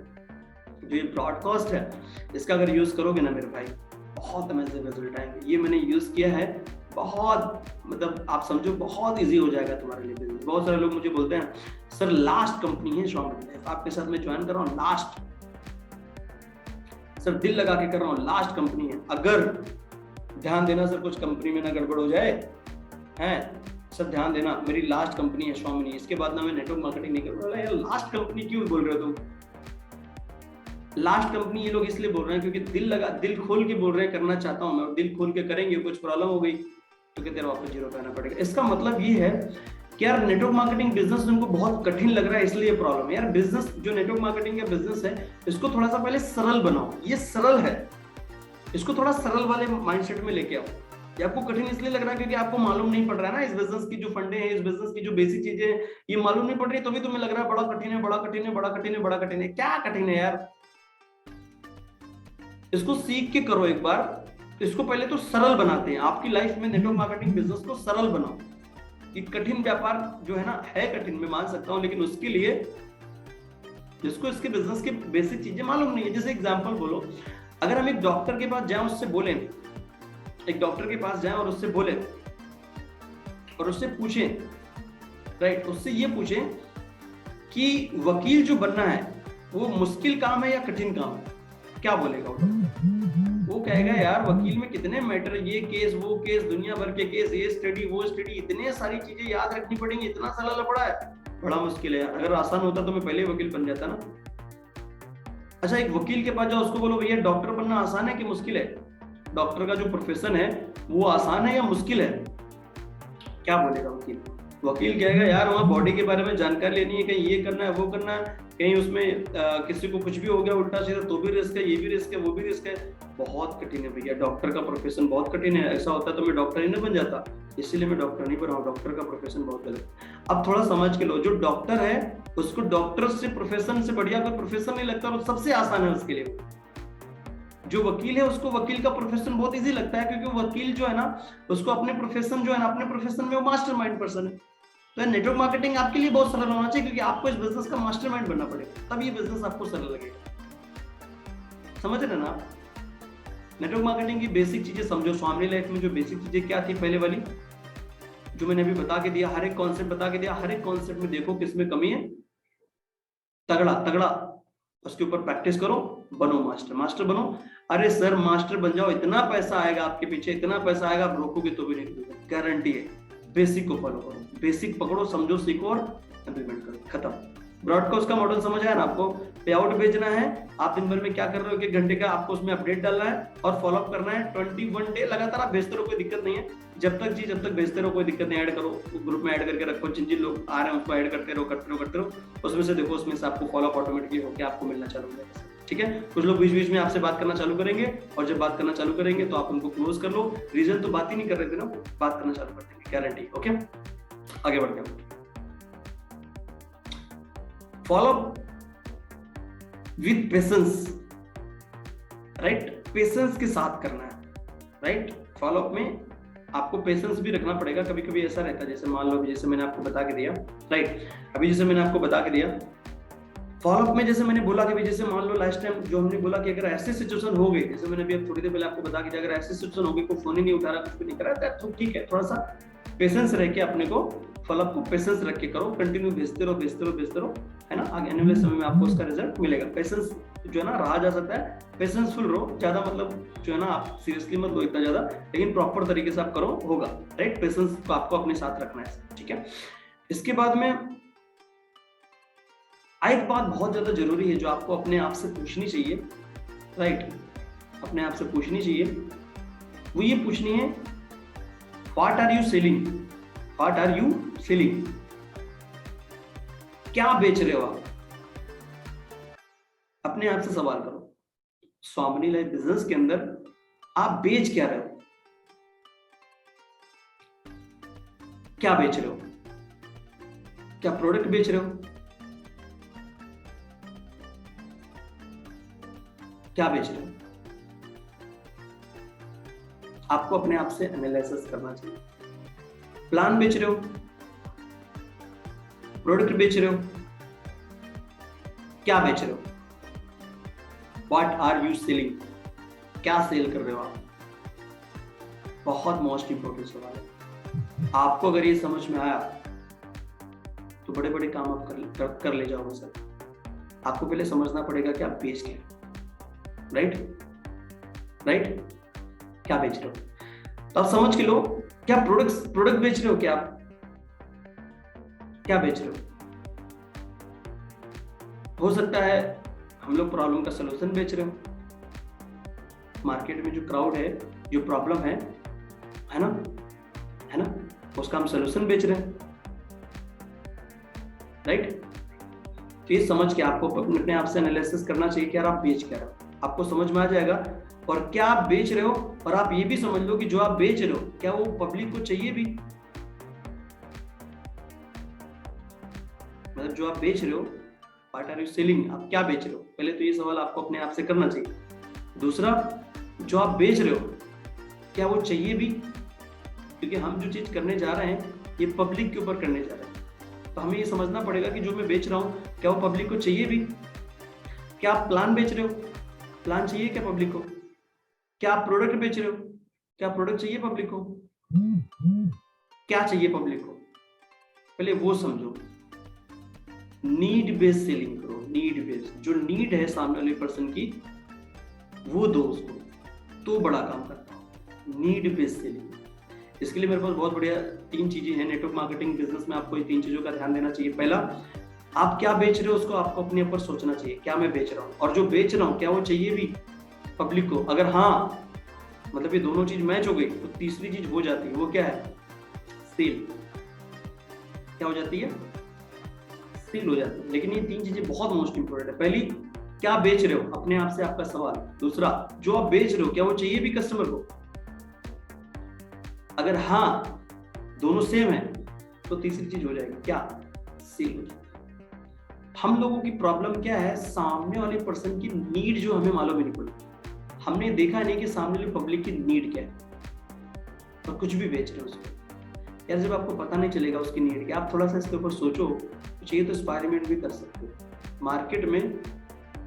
Speaker 1: जो ये ब्रॉडकास्ट है, इसका अगर यूज करोगे ना मेरे भाई, बहुत अमेजिंग रिजल्ट आएंगे। ये मैंने यूज किया है, बहुत मतलब आप समझो बहुत इजी हो जाएगा तुम्हारे लिए बिजनेस। बहुत सारे लोग मुझे बोलते हैं सर लास्ट कंपनी है Xiaomi लाइफ, आपके साथ मैं ज्वाइन कर रहा हूँ, लास्ट सर दिल लगा के कर रहा हूँ, लास्ट कंपनी है, अगर ध्यान देना सर कुछ कंपनी में ना गड़बड़ हो जाए, हैं सर ध्यान देना मेरी लास्ट कंपनी है Xiaomi, इसके बाद ना मैं नेटवर्क मार्केटिंग नहीं करूँगा। यार लास्ट कंपनी क्यों बोल रहे हो तुम? लास्ट कंपनी ये लोग इसलिए बोल रहे हैं क्योंकि दिल खोल के बोल रहे हैं करना चाहता हूं मैं, और दिल खोल के करेंगे, कुछ प्रॉब्लम हो गई तो तेरा वापस जीरो पे आना पड़ेगा। इसका मतलब ये है कि यार नेटवर्क मार्केटिंग बिजनेस उनको बहुत कठिन लग रहा है, इसलिए प्रॉब्लम है। यार बिजनेस जो नेटवर्क मार्केटिंग का बिजनेस है, इसको थोड़ा सा पहले सरल बनाओ, ये सरल है, इसको थोड़ा सरल वाले माइंडसेट में लेके आओ। ये आपको कठिन इसलिए लग रहा है क्योंकि आपको मालूम नहीं पड़ रहा है ना इस बिजनेस की जो फंडे हैं, इस बिजनेस की जो बेसिक चीजें हैं, ये मालूम नहीं पड़ रही, तो भी तुम्हें लग रहा है बड़ा कठिन है, बड़ा कठिन है, बड़ा कठिन है, बड़ा कठिन है। क्या कठिन है यार? इसको सीख के करो एक बार, इसको पहले तो सरल बनाते हैं आपकी लाइफ में। नेटवर्क मार्केटिंग बिजनेस को सरल बनाओ। कि कठिन व्यापार जो है ना, है कठिन, मैं मान सकता हूं, लेकिन उसके लिए जिसको इसके बिजनेस की बेसिक चीजें मालूम नहीं है। जैसे एग्जांपल बोलो, अगर हम एक डॉक्टर के पास जाएं, उससे बोलें, एक डॉक्टर के पास जाएं और उससे बोले और उससे पूछें, राइट, उससे ये पूछें कि वकील जो बनना है वो मुश्किल काम है या कठिन काम है, क्या बोलेगा वो कहेगा यार वकील में कितने मैटर, ये केस वो केस, दुनिया भर के केस, ये स्टडी वो स्टडी, इतने सारी चीजें याद रखनी पड़ेंगी, इतना सारा लफड़ा है, बड़ा मुश्किल है। अगर आसान होता तो मैं पहले वकील बन जाता ना। अच्छा, एक वकील के पास जाओ, उसको बोलो भैया डॉक्टर बनना आसान है कि मुश्किल है, डॉक्टर का जो प्रोफेशन है वो आसान है या मुश्किल है, क्या बोलेगा वकील? वकील कहेगा यार वहाँ बॉडी के बारे में जानकारी लेनी है, कहीं ये करना है वो करना है, कहीं उसमें किसी को कुछ भी हो गया उल्टा सीधा तो भी रिस्क है, ये भी रिस्क है, वो भी रिस्क है, बहुत कठिन है भैया। डॉक्टर का प्रोफेशन बहुत कठिन है, ऐसा होता तो मैं डॉक्टर ही ना बन जाता, इसीलिए मैं डॉक्टर नहीं बना हूँ, डॉक्टर का प्रोफेशन बहुत गलत है। अब थोड़ा समझ के लो, जो डॉक्टर है उसको डॉक्टर से प्रोफेशन से बढ़िया कोई प्रोफेशन नहीं लगता, और सबसे आसान है उसके लिए। जो वकील है उसको वकील का प्रोफेशन बहुत इजी लगता है, क्योंकि वकील जो है ना उसको अपने प्रोफेशन जो है ना, अपने प्रोफेशन में वो मास्टरमाइंड पर्सन है। तो नेटवर्क मार्केटिंग आपके लिए बहुत सरल होना चाहिए, क्योंकि आपको इस बिजनेस का मास्टरमाइंड बनना पड़ेगा, तब ये बिजनेस आपको सरल लगेगा। समझ रहे ना? नेटवर्क मार्केटिंग की बेसिक चीजें समझो। स्वामी लाइफ में जो बेसिक चीजें क्या थी, पहले वाली जो मैंने अभी बता के दिया, हर एक कॉन्सेप्ट बता के दिया, हर एक कॉन्सेप्ट में देखो किसमें कमी है, तगड़ा तगड़ा उसके ऊपर प्रैक्टिस करो, बनो मास्टर, मास्टर बनो। अरे सर मास्टर बन जाओ, इतना पैसा आएगा आपके पीछे, इतना पैसा आएगा, आप रोकोगे तो भी नहीं रोकोगे, गारंटी है। बेसिक को फॉलो करो, बेसिक पकड़ो, समझो, सीखो और इम्प्लीमेंट करो, खत्म। ब्रॉडकास्ट का मॉडल समझ आया ना आपको? पे आउट भेजना है, आप दिन भर में क्या कर रहे हो, 1 घंटे का आपको उसमें अपडेट डालना है और फॉलो अप करना है। 21 डे लगातार आप भेजते रहो, कोई दिक्कत नहीं है, जब तक भेजते रहो, कोई दिक्कत नहीं। ऐड करो, ग्रुप में ऐड करके रखो, जिन लोग आ रहे हैं उसको ऐड करते रहो, उसमें से देखो, उसमें से आपको फॉलो अप ऑटोमेटिकली होकर आपको मिलना चालू हो जाएगा, ठीक है। कुछ लोग बीच बीच में आपसे बात करना चालू करेंगे, और जब बात करना चालू करेंगे तो आप उनको क्लोज कर लो। रीजन तो बात ही नहीं कर रहे थे ना, बात करना चालू कर देंगे, गारंटी। ओके, आगे बढ़ते हैं। Follow with patience, right, patience के साथ करना है, राइट। फॉलो अप में आपको पेशेंस भी रखना पड़ेगा। कभी कभी ऐसा रहता है, जैसे मान लो जैसे मैंने आपको बता के दिया, राइट, अभी जैसे मैंने आपको बता के दिया फॉलो अप में, जैसे मैंने बोला कि जैसे मान लो लास्ट टाइम जो हमने बोला कि अगर ऐसी सिचुएशन हो गई, जैसे मैंने अभी थोड़ी देर पहले आपको बता के दिया, अगर ऐसी सिचुएशन हो गई, कोई फोन ही नहीं उठा रहा, कुछ भी नहीं कर रहा था, तो ठीक है, थोड़ा सा पेशेंस रह के अपने को फॉलो अप को पेशेंस रख के करो, कंटिन्यू भेजते रहो, है ना। आगे आने वाले समय में आपको उसका रिजल्ट मिलेगा। पेशेंस जो है ना रहा जा सकता है, पेशेंसफुल रहो, ज्यादा मतलब जो है ना आप सीरियसली मत लो इतना ज्यादा, लेकिन प्रॉपर तरीके से आप करो, होगा, राइट। पेशेंस को आपको अपने साथ रखना है, ठीक है। इसके बाद में एक बात बहुत ज्यादा जरूरी है जो आपको अपने आप से पूछनी चाहिए, राइट, अपने आप से पूछनी चाहिए, वो ये पूछनी है, what are you selling, what are you selling, क्या बेच रहे हो आप? अपने आप से सवाल करो। स्वामिनी लाइफ बिजनेस के अंदर आप बेच क्या रहे हो, क्या बेच रहे हो, क्या प्रोडक्ट बेच रहे हो, क्या बेच रहे हो? आपको अपने आप से एनालिसिस करना चाहिए। प्लान बेच रहे हो, प्रोडक्ट बेच रहे हो, क्या बेच रहे हो, व्हाट आर यू सेलिंग, क्या सेल कर रहे हो आप? बहुत मोस्ट इंपोर्टेंट सवाल है। आपको अगर ये समझ में आया तो बड़े बड़े काम आप कर ले जाओगे सर। आपको पहले समझना पड़ेगा कि आप बेच क्या, राइट, क्या बेच रहे हो। तो आप समझ के लो, क्या प्रोडक्ट बेच रहे हो, क्या बेच रहे हो। हो सकता है हम लोग प्रॉब्लम का सलूशन बेच रहे हो। मार्केट में जो क्राउड है, जो प्रॉब्लम है ना, उसका हम सलूशन बेच रहे हैं, राइट। तो ये समझ के आपको अपने आप से एनालिसिस करना चाहिए कि यार आप बेच क्या रहे हो। आपको समझ में आ जाएगा। और क्या आप बेच रहे हो, और आप ये भी समझ लो कि जो आप बेच रहे हो क्या वो पब्लिक को चाहिए भी। मतलब जो आप बेच रहे हो, व्हाट आर यू सेलिंग, आप क्या बेच रहे हो, पहले तो ये सवाल आपको अपने आप से करना चाहिए। दूसरा, जो आप बेच रहे हो क्या वो चाहिए भी, क्योंकि हम जो चीज करने जा रहे हैं ये पब्लिक के ऊपर करने जा रहे हैं। तो हमें ये समझना पड़ेगा कि जो मैं बेच रहा हूँ क्या वो पब्लिक को चाहिए भी। क्या आप प्लान बेच रहे हो, प्लान चाहिए क्या पब्लिक को। क्या आप प्रोडक्ट बेच रहे हो, क्या प्रोडक्ट चाहिए पब्लिक को, क्या चाहिए पब्लिक को, पहले वो समझो। नीड बेस्ड सेलिंग करो, नीड बेस्ड। जो नीड है सामने वाले पर्सन की वो दो उसको, तो बड़ा काम करता हूँ। नीड बेस्ड सेलिंग, इसके लिए मेरे पास बहुत बढ़िया 3 चीजें हैं। नेटवर्क मार्केटिंग बिजनेस में आपको ये 3 चीजों का ध्यान देना चाहिए। पहला, आप क्या बेच रहे हो उसको आपको अपने ऊपर सोचना चाहिए, क्या मैं बेच रहा हूँ, और जो बेच रहा हूँ क्या वो चाहिए भी पब्लिक को। अगर हाँ, मतलब ये दोनों चीज मैच हो गई, तो तीसरी चीज हो जाती है, वो क्या है, सेल। क्या हो जाती है, सेल हो जाती है। लेकिन ये 3 चीजें बहुत मोस्ट इंपोर्टेंट है। पहली, क्या बेच रहे हो, अपने आप से आपका सवाल। दूसरा, जो आप बेच रहे हो क्या वो चाहिए भी कस्टमर को। अगर हाँ, दोनों सेम है, तो तीसरी चीज हो जाएगी, क्या, सेल हो जाएगी। हम लोगों की प्रॉब्लम क्या है, सामने वाले पर्सन की नीड जो हमें मालूम ही नहीं पड़ी। हमने देखा नहीं कि सामने वाले पब्लिक की नीड क्या है, और कुछ भी बेच रहे हो उसको। यार जब आपको पता नहीं चलेगा उसकी नीड क्या, आप थोड़ा सा इसके ऊपर सोचो, चाहिए तो एक्सपेरिमेंट भी कर सकते हो। मार्केट में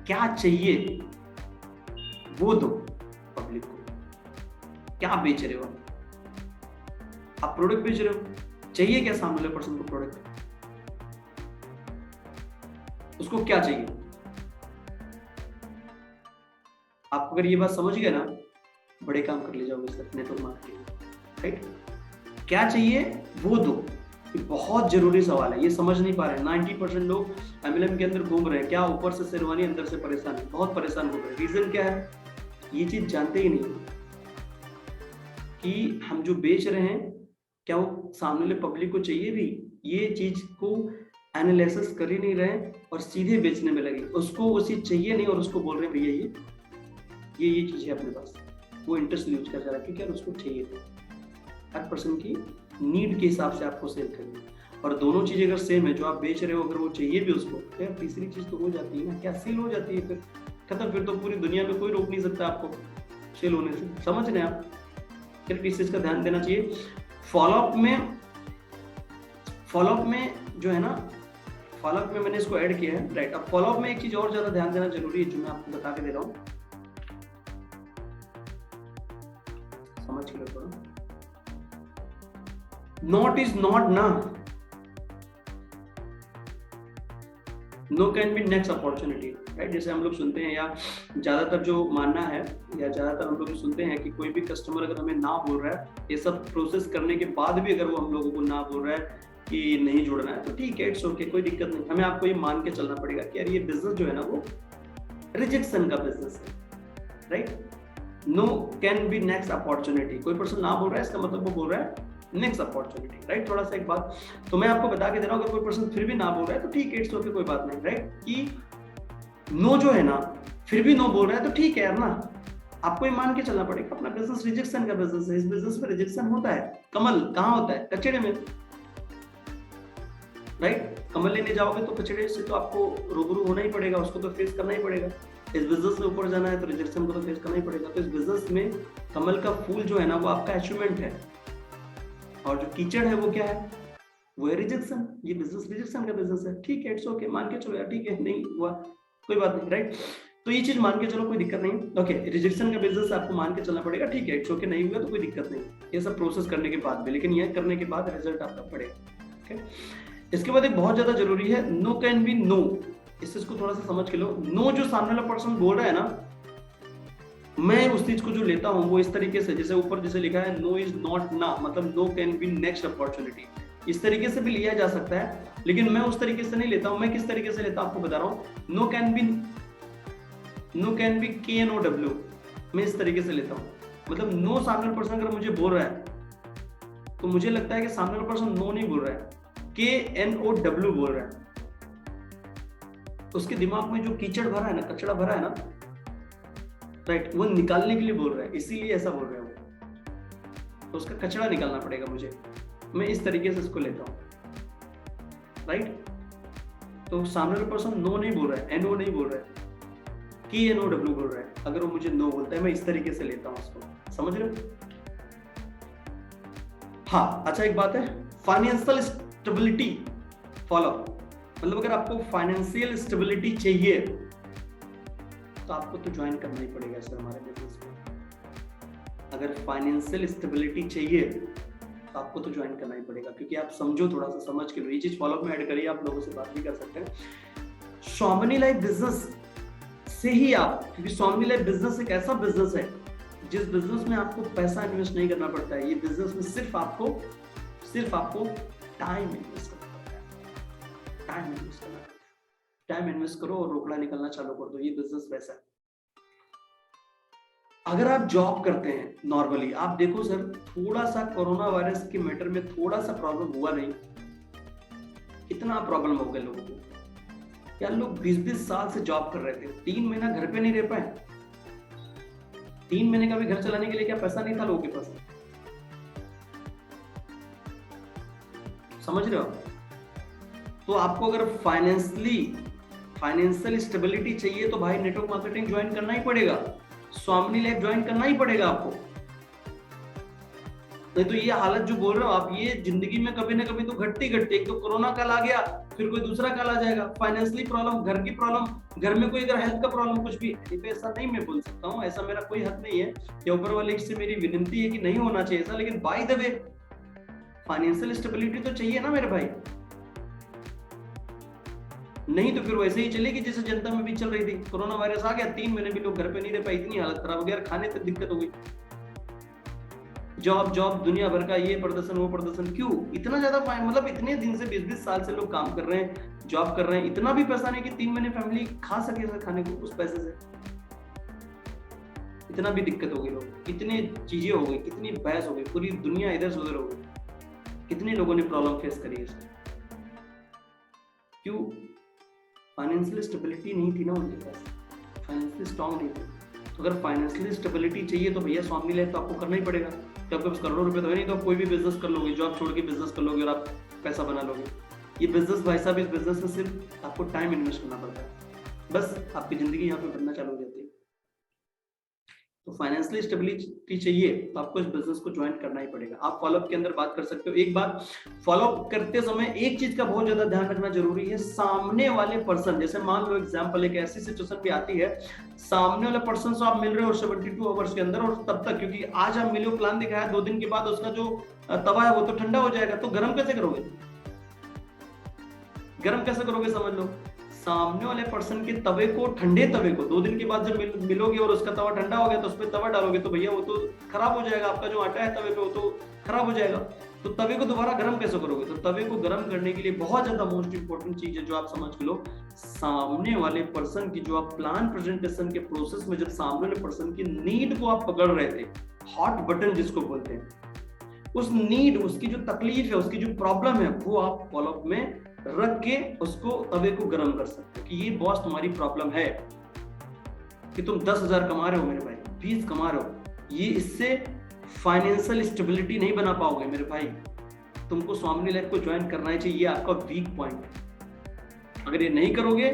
Speaker 1: क्या चाहिए वो दो पब्लिक को। क्या बेच रहे हो आप प्रोडक्ट बेच रहे हो, चाहिए क्या सामने वाले पर्सन को प्रोडक्ट, उसको क्या चाहिए। आप अगर ये बात समझ गए ना, बड़े काम कर ले जाओगे सर नेटवर्क मार्केटिंग, राइट। क्या चाहिए वो दो, ये बहुत जरूरी सवाल है। ये समझ नहीं पा रहे हैं 90% लोग MLM के अंदर घूम रहे हैं, क्या ऊपर से शेरवानी अंदर से परेशान है, बहुत परेशान घूम रहे हैं। रीजन क्या है, ये चीज जानते ही नहीं कि हम जो बेच रहे हैं क्या वो सामने वाले पब्लिक को चाहिए भी। ये चीज को एनालिसिस कर ही नहीं रहे और सीधे बेचने में लगे। उसको वो चीज चाहिए नहीं और उसको बोल रहे हैं भैया ये चीज है अपने पास, वो इंटरेस्ट यूज कर जा रहा है क्योंकि यार उसको चाहिए था। हर पर्सन की नीड के हिसाब से आपको सेल करनी है। और दोनों चीजें अगर सेम है, जो आप बेच रहे हो अगर वो चाहिए भी उसको, तो यार तीसरी चीज तो हो जाती है ना, क्या, सेल हो जाती है। फिर खत्म, फिर तो पूरी दुनिया में कोई रोक नहीं सकता आपको सेल होने से। समझ रहे हैं आप। सिर्फ इस चीज का ध्यान देना चाहिए। फॉलोअप में जो है ना, फॉलोअप में मैंने इसको ऐड किया है, राइट। अब फॉलोअप में एक चीज और ज्यादा ध्यान देना जरूरी है, जो मैं आपको बता के दे रहा हूँ, समझ के थोड़ा। नॉट इज नॉट ना, no can be next opportunity, right. जैसे हम लोग सुनते हैं, या ज्यादातर जो मानना है, या ज्यादातर हम लोग सुनते हैं कि कोई भी कस्टमर अगर हमें ना बोल रहा है, ये सब प्रोसेस करने के बाद भी अगर वो हम लोगों को ना बोल रहा है कि नहीं जुड़ना है, तो ठीक है, इट्स ओके, कोई दिक्कत नहीं। हमें आपको ये मान के चलना पड़ेगा कि यार ये बिजनेस जो है ना वो रिजेक्शन का बिजनेस है, right. No can be next opportunity, कोई पर्सन ना बोल रहा है इसका मतलब वो बोल रहा है नेक्स्ट अपॉर्चुनिटी, राइट। थोड़ा सा एक बात तो मैं आपको बता के दे रहा हूँ, अगर कोई पर्सन फिर भी ना बोल रहा है तो ठीक है, इट्स ओके, कोई बात नहीं, राइट। कि नो जो है ना, फिर भी नो बोल रहा है तो ठीक है यार ना, आपको ये मान के चलना पड़ेगा अपना बिजनेस रिजेक्शन का बिजनेस है। इस बिजनेस में रिजेक्शन होता है। कमल कहाँ होता है, कचड़े में, राइट। कमल लेने जाओगे तो कचड़े से तो आपको रूबरू होना ही पड़ेगा, उसको तो फेस करना ही पड़ेगा। इस बिजनेस में ऊपर जाना है तो रिजेक्शन को तो फेस करना ही पड़ेगा। तो इस बिजनेस में कमल का फूल जो है ना वो आपका अचीवमेंट है, और जो कीचड़ है वो क्या है, वो है रिजेक्शन। ये बिजनेस रिजेक्शन का बिजनेस है, ठीक है, इट्स ओके, मान के चलो यार, ठीक है, नहीं हुआ कोई बात नहीं, राइट। तो ये चीज मान के चलो, कोई दिक्कत नहीं, ओके, रिजेक्शन का बिजनेस आपको मान के चलना पड़ेगा, ठीक है, इट्स ओके, नहीं हुआ तो कोई दिक्कत नहीं, ये सब प्रोसेस करने के बाद भी, लेकिन ये करने के बाद रिजल्ट आपका पड़ेगा, ठीक है। इसके बाद एक बहुत ज्यादा जरूरी है, नो कैन बी नो। इस चीज को थोड़ा सा समझ के लो। नो जो सामने वाला पर्सन बोल रहा है ना, मैं उस चीज को जो लेता हूँ वो इस तरीके से, जैसे ऊपर जैसे लिखा है नो इज नॉट ना, मतलब no can be next opportunity, इस तरीके से भी लिया जा सकता है, लेकिन मैं उस तरीके से नहीं लेता हूं। मैं किस तरीके से लेता हूं आपको बता रहा हूं। नो कैन बी KNOW, मैं इस तरीके से लेता हूं। मतलब नो सामने वाला पर्सन अगर मुझे बोल रहा है तो मुझे लगता है कि सामने वाला पर्सन नो नहीं बोल रहा है, KNOW बोल रहा है। उसके दिमाग में जो कीचड़ भरा है ना, कचड़ा भरा है ना, राइट, वो निकालने के लिए बोल रहा है, इसीलिए ऐसा बोल रहा है वो। तो उसका कचड़ा निकालना पड़ेगा मुझे, मैं इस तरीके से इसको लेता हूं, राइट। तो सामने वाला पर्सन नो नहीं बोल रहा है, NO नहीं बोल रहा है, KNOW बोल रहा है। अगर वो मुझे नो बोलता है, मैं इस तरीके से लेता हूं उसको, समझ रहे हो। हाँ, अच्छा एक बात है, फाइनेंशियल स्टेबिलिटी फॉलो, मतलब अगर आपको फाइनेंशियल स्टेबिलिटी चाहिए तो आपको तो ज्वाइन करना ही पड़ेगा सर हमारे बिजनेस में। अगर फाइनेंशियल स्टेबिलिटी चाहिए तो आपको तो ज्वाइन करना ही पड़ेगा, क्योंकि आप समझो, थोड़ा सा समझ के लो, ये चीज फॉलो में ऐड करिए, आप लोगों से बात भी कर सकते हैं। स्वामिनी लाइफ बिजनेस से ही आप, क्योंकि स्वामिनी लाइफ बिजनेस एक ऐसा बिजनेस है जिस बिजनेस में आपको पैसा इन्वेस्ट नहीं करना पड़ता है। ये बिजनेस में सिर्फ आपको टाइम इन्वेस्ट करना पड़ता है, टाइम इन्वेस्ट करना पड़ता है। टाइम इन्वेस्ट करो और रोकड़ा निकलना चालू कर दो। ये बिजनेस वैसा है। अगर आप जॉब करते हैं नॉर्मली, आप देखो सर, थोड़ा सा कोरोना वायरस के मैटर में थोड़ा सा प्रॉब्लम हुआ नहीं, कितना प्रॉब्लम हो गया लोगों को यार। लोग 20-20 साल से जॉब कर रहे थे, 3 महीना घर पे नहीं रह पाए। 3 महीने का भी घर चलाने के लिए क्या पैसा नहीं था लोगों के पास, समझ रहे हो। तो आपको अगर फाइनेंशियल स्टेबिलिटी चाहिए तो भाई नेटवर्क मार्केटिंग ज्वाइन करना ही पड़ेगा, स्वामिनी लाइफ ज्वाइन करना ही पड़ेगा आपको। नहीं तो ये हालत जो बोल रहे हो आप, ये जिंदगी में कभी ना कभी तो घटती घटती। एक तो कोरोना काल आ गया, फिर कोई दूसरा काल आ जाएगा, फाइनेंशियली प्रॉब्लम, घर की प्रॉब्लम, घर में कोई अगर हेल्थ का प्रॉब्लम कुछ भी, ऐसा नहीं मैं बोल सकता हूँ, ऐसा मेरा कोई हक नहीं है, या ऊपर वाले से मेरी विनती है कि नहीं होना चाहिए ऐसा। लेकिन by the way financial stability तो चाहिए ना मेरे भाई, नहीं तो फिर वैसे ही चलेगी जैसे जनता में भी चल रही थी। कोरोना वायरस आ गया, 3 महीने भी लोग घर पे नहीं रह पाए, इतनी हालत खराब हो गया, खाने तक दिक्कत हो गई। जॉब दुनिया भर का, ये प्रदर्शन वो प्रदर्शन, क्यों इतना ज्यादा, मतलब इतने दिन से 20-20 साल से लोग काम कर रहे हैं, जॉब कर रहे हैं, इतना भी पैसा नहीं कि 3 महीने फैमिली खा सके खाने को उस पैसे से। इतना भी दिक्कत हो गई, लोग कितनी चीजें हो गई, कितनी बहस हो गई, पूरी दुनिया इधर से उधर हो गई, कितने लोगों ने प्रॉब्लम फेस करी है। क्यों? फाइनेंशियल स्टेबिलिटी नहीं थी ना उनके पास, फाइनेंशियली स्ट्रांग नहीं थे। तो अगर फाइनेंशियली स्टेबिलिटी चाहिए तो भैया स्वामी लाइफ तो आपको करना ही पड़ेगा। तो आपके पास करोड़ों रुपए तो है नहीं, तो आप कोई भी बिजनेस कर लोगे, जॉब छोड़ के बिजनेस कर लोगे और आप पैसा बना लोगे। ये बिजनेस भाई साहब, इस बिजनेस में सिर्फ आपको टाइम इन्वेस्ट करना पड़ता है, बस आपकी जिंदगी यहाँ पे बनना चालू हो जाती है। तो फाइनेंशियली स्टेबिलिटी चाहिए तो आपको इस बिजनेस को ज्वाइन करना ही पड़ेगा। आप फॉलोअप के अंदर बात कर सकते हो। एक बात, फॉलोअप करते समय एक चीज का बहुत ज्यादा ध्यान रखना जरूरी है, सामने वाले पर्सन, जैसे मान लो एग्जांपल, एक ऐसी सिचुएशन भी आती है, सामने वाले पर्सन से आप मिल रहे हो 72 आवर्स के अंदर, और तब तक, क्योंकि आज आप मिले हो, प्लान दिखाया, 2 दिन के बाद उसका जो तवा है वो तो ठंडा हो जाएगा, तो गर्म कैसे करोगे? गर्म कैसे करोगे समझ लो। सामने वाले पर्सन के तवे को, ठंडे तवे को 2 दिन के बाद जब मिलोगे और उसका तवा ठंडा हो गया तो उस पर तवा डालोगे तो भैया वो तो खराब हो जाएगा, आपका जो आटा है तवे पे वो तो खराब हो जाएगा। तो तवे को दोबारा गर्म कैसे करोगे? तो तवे को गर्म करने के लिए बहुत ज्यादा मोस्ट इंपॉर्टेंट चीज है जो आप समझ के लो, सामने वाले पर्सन की, जो आप प्लान प्रेजेंटेशन के प्रोसेस में जब सामने वाले पर्सन की नीड को आप पकड़ रहे थे, हॉट बटन जिसको बोलते हैं, उस नीड, उसकी जो तकलीफ है, उसकी जो प्रॉब्लम है, वो आप फॉलोअप में रख के उसको तवे को गर्म कर सकते हो कि ये बॉस तुम्हारी प्रॉब्लम है कि तुम 10,000 कमा रहे हो मेरे भाई, 20 कमा रहे हो, ये इससे फाइनेंशियल स्टेबिलिटी नहीं बना पाओगे मेरे भाई, तुमको स्वामी लाइफ को ज्वाइन करना ही चाहिए, ये आपका वीक पॉइंट है। अगर ये नहीं करोगे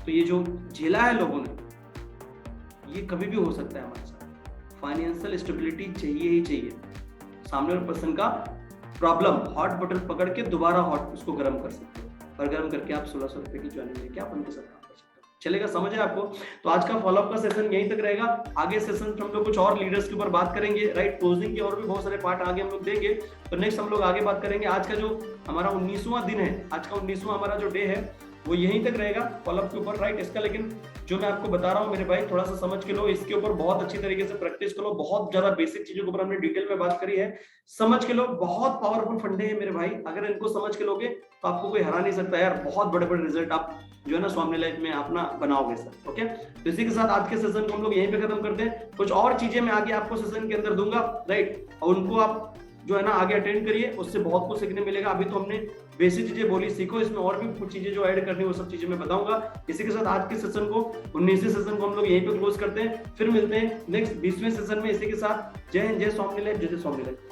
Speaker 1: तो ये जो झेला है लोगों ने, ये कभी भी हो सकता है हमारे साथ। फाइनेंशियल स्टेबिलिटी चाहिए ही चाहिए। सामने वाले पर्सन का प्रॉब्लम हॉट बटन पकड़ के दोबारा हॉट उसको गर्म कर सकते हो, और गर्म करके आप 1600 रुपए की ज्वाइनिंग लेके आप उनके साथ काम कर सकते हो। चलेगा, समझ है आपको? तो आज का फॉलोअप का सेशन यहीं तक रहेगा। आगे सेशन हम लोग कुछ और लीडर्स के ऊपर बात करेंगे, राइट? क्लोजिंग के और भी बहुत सारे पार्ट आगे हम लोग देंगे। तो नेक्स्ट हम लोग आगे बात करेंगे। आज का जो हमारा 19वां दिन है, आज का 19वां हमारा जो डे है वो यहीं तक रहेगा फॉलोअप के ऊपर, राइट? इसका लेकिन जो मैं आपको बता रहा हूँ मेरे भाई, थोड़ा सा समझ के लो, इसके ऊपर बहुत अच्छी तरीके से प्रैक्टिस करो। बहुत ज्यादा बेसिक चीजों के ऊपर हमने डिटेल में बात करी है, समझ के लो। बहुत पावरफुल फंडे हैं मेरे भाई, अगर इनको समझ के लोगे तो आपको कोई हरा नहीं सकता यार। बहुत बड़े बड़े रिजल्ट आप जो है ना स्वामी लाइफ में अपना बनाओगे सर। ओके, तो इसी के साथ आज के सेशन को हम लोग यहीं पे खत्म करते हैं। कुछ और चीजें मैं आगे आपको सेशन के अंदर दूंगा, राइट? और उनको आप जो है ना आगे अटेंड करिए, उससे बहुत कुछ सीखने मिलेगा। अभी तो हमने बेसिक चीजें बोली, सीखो। इसमें और भी कुछ चीजें जो ऐड करनी है वो सब चीजें मैं बताऊंगा। इसी के साथ आज के सेशन को 19वें सेशन को हम लोग यहीं पे क्लोज करते हैं। फिर मिलते हैं नेक्स्ट 20वें सेशन में। इसी के साथ जय हिंद, जय स्वामी लाइफ, जय जय स्वामी लाइफ।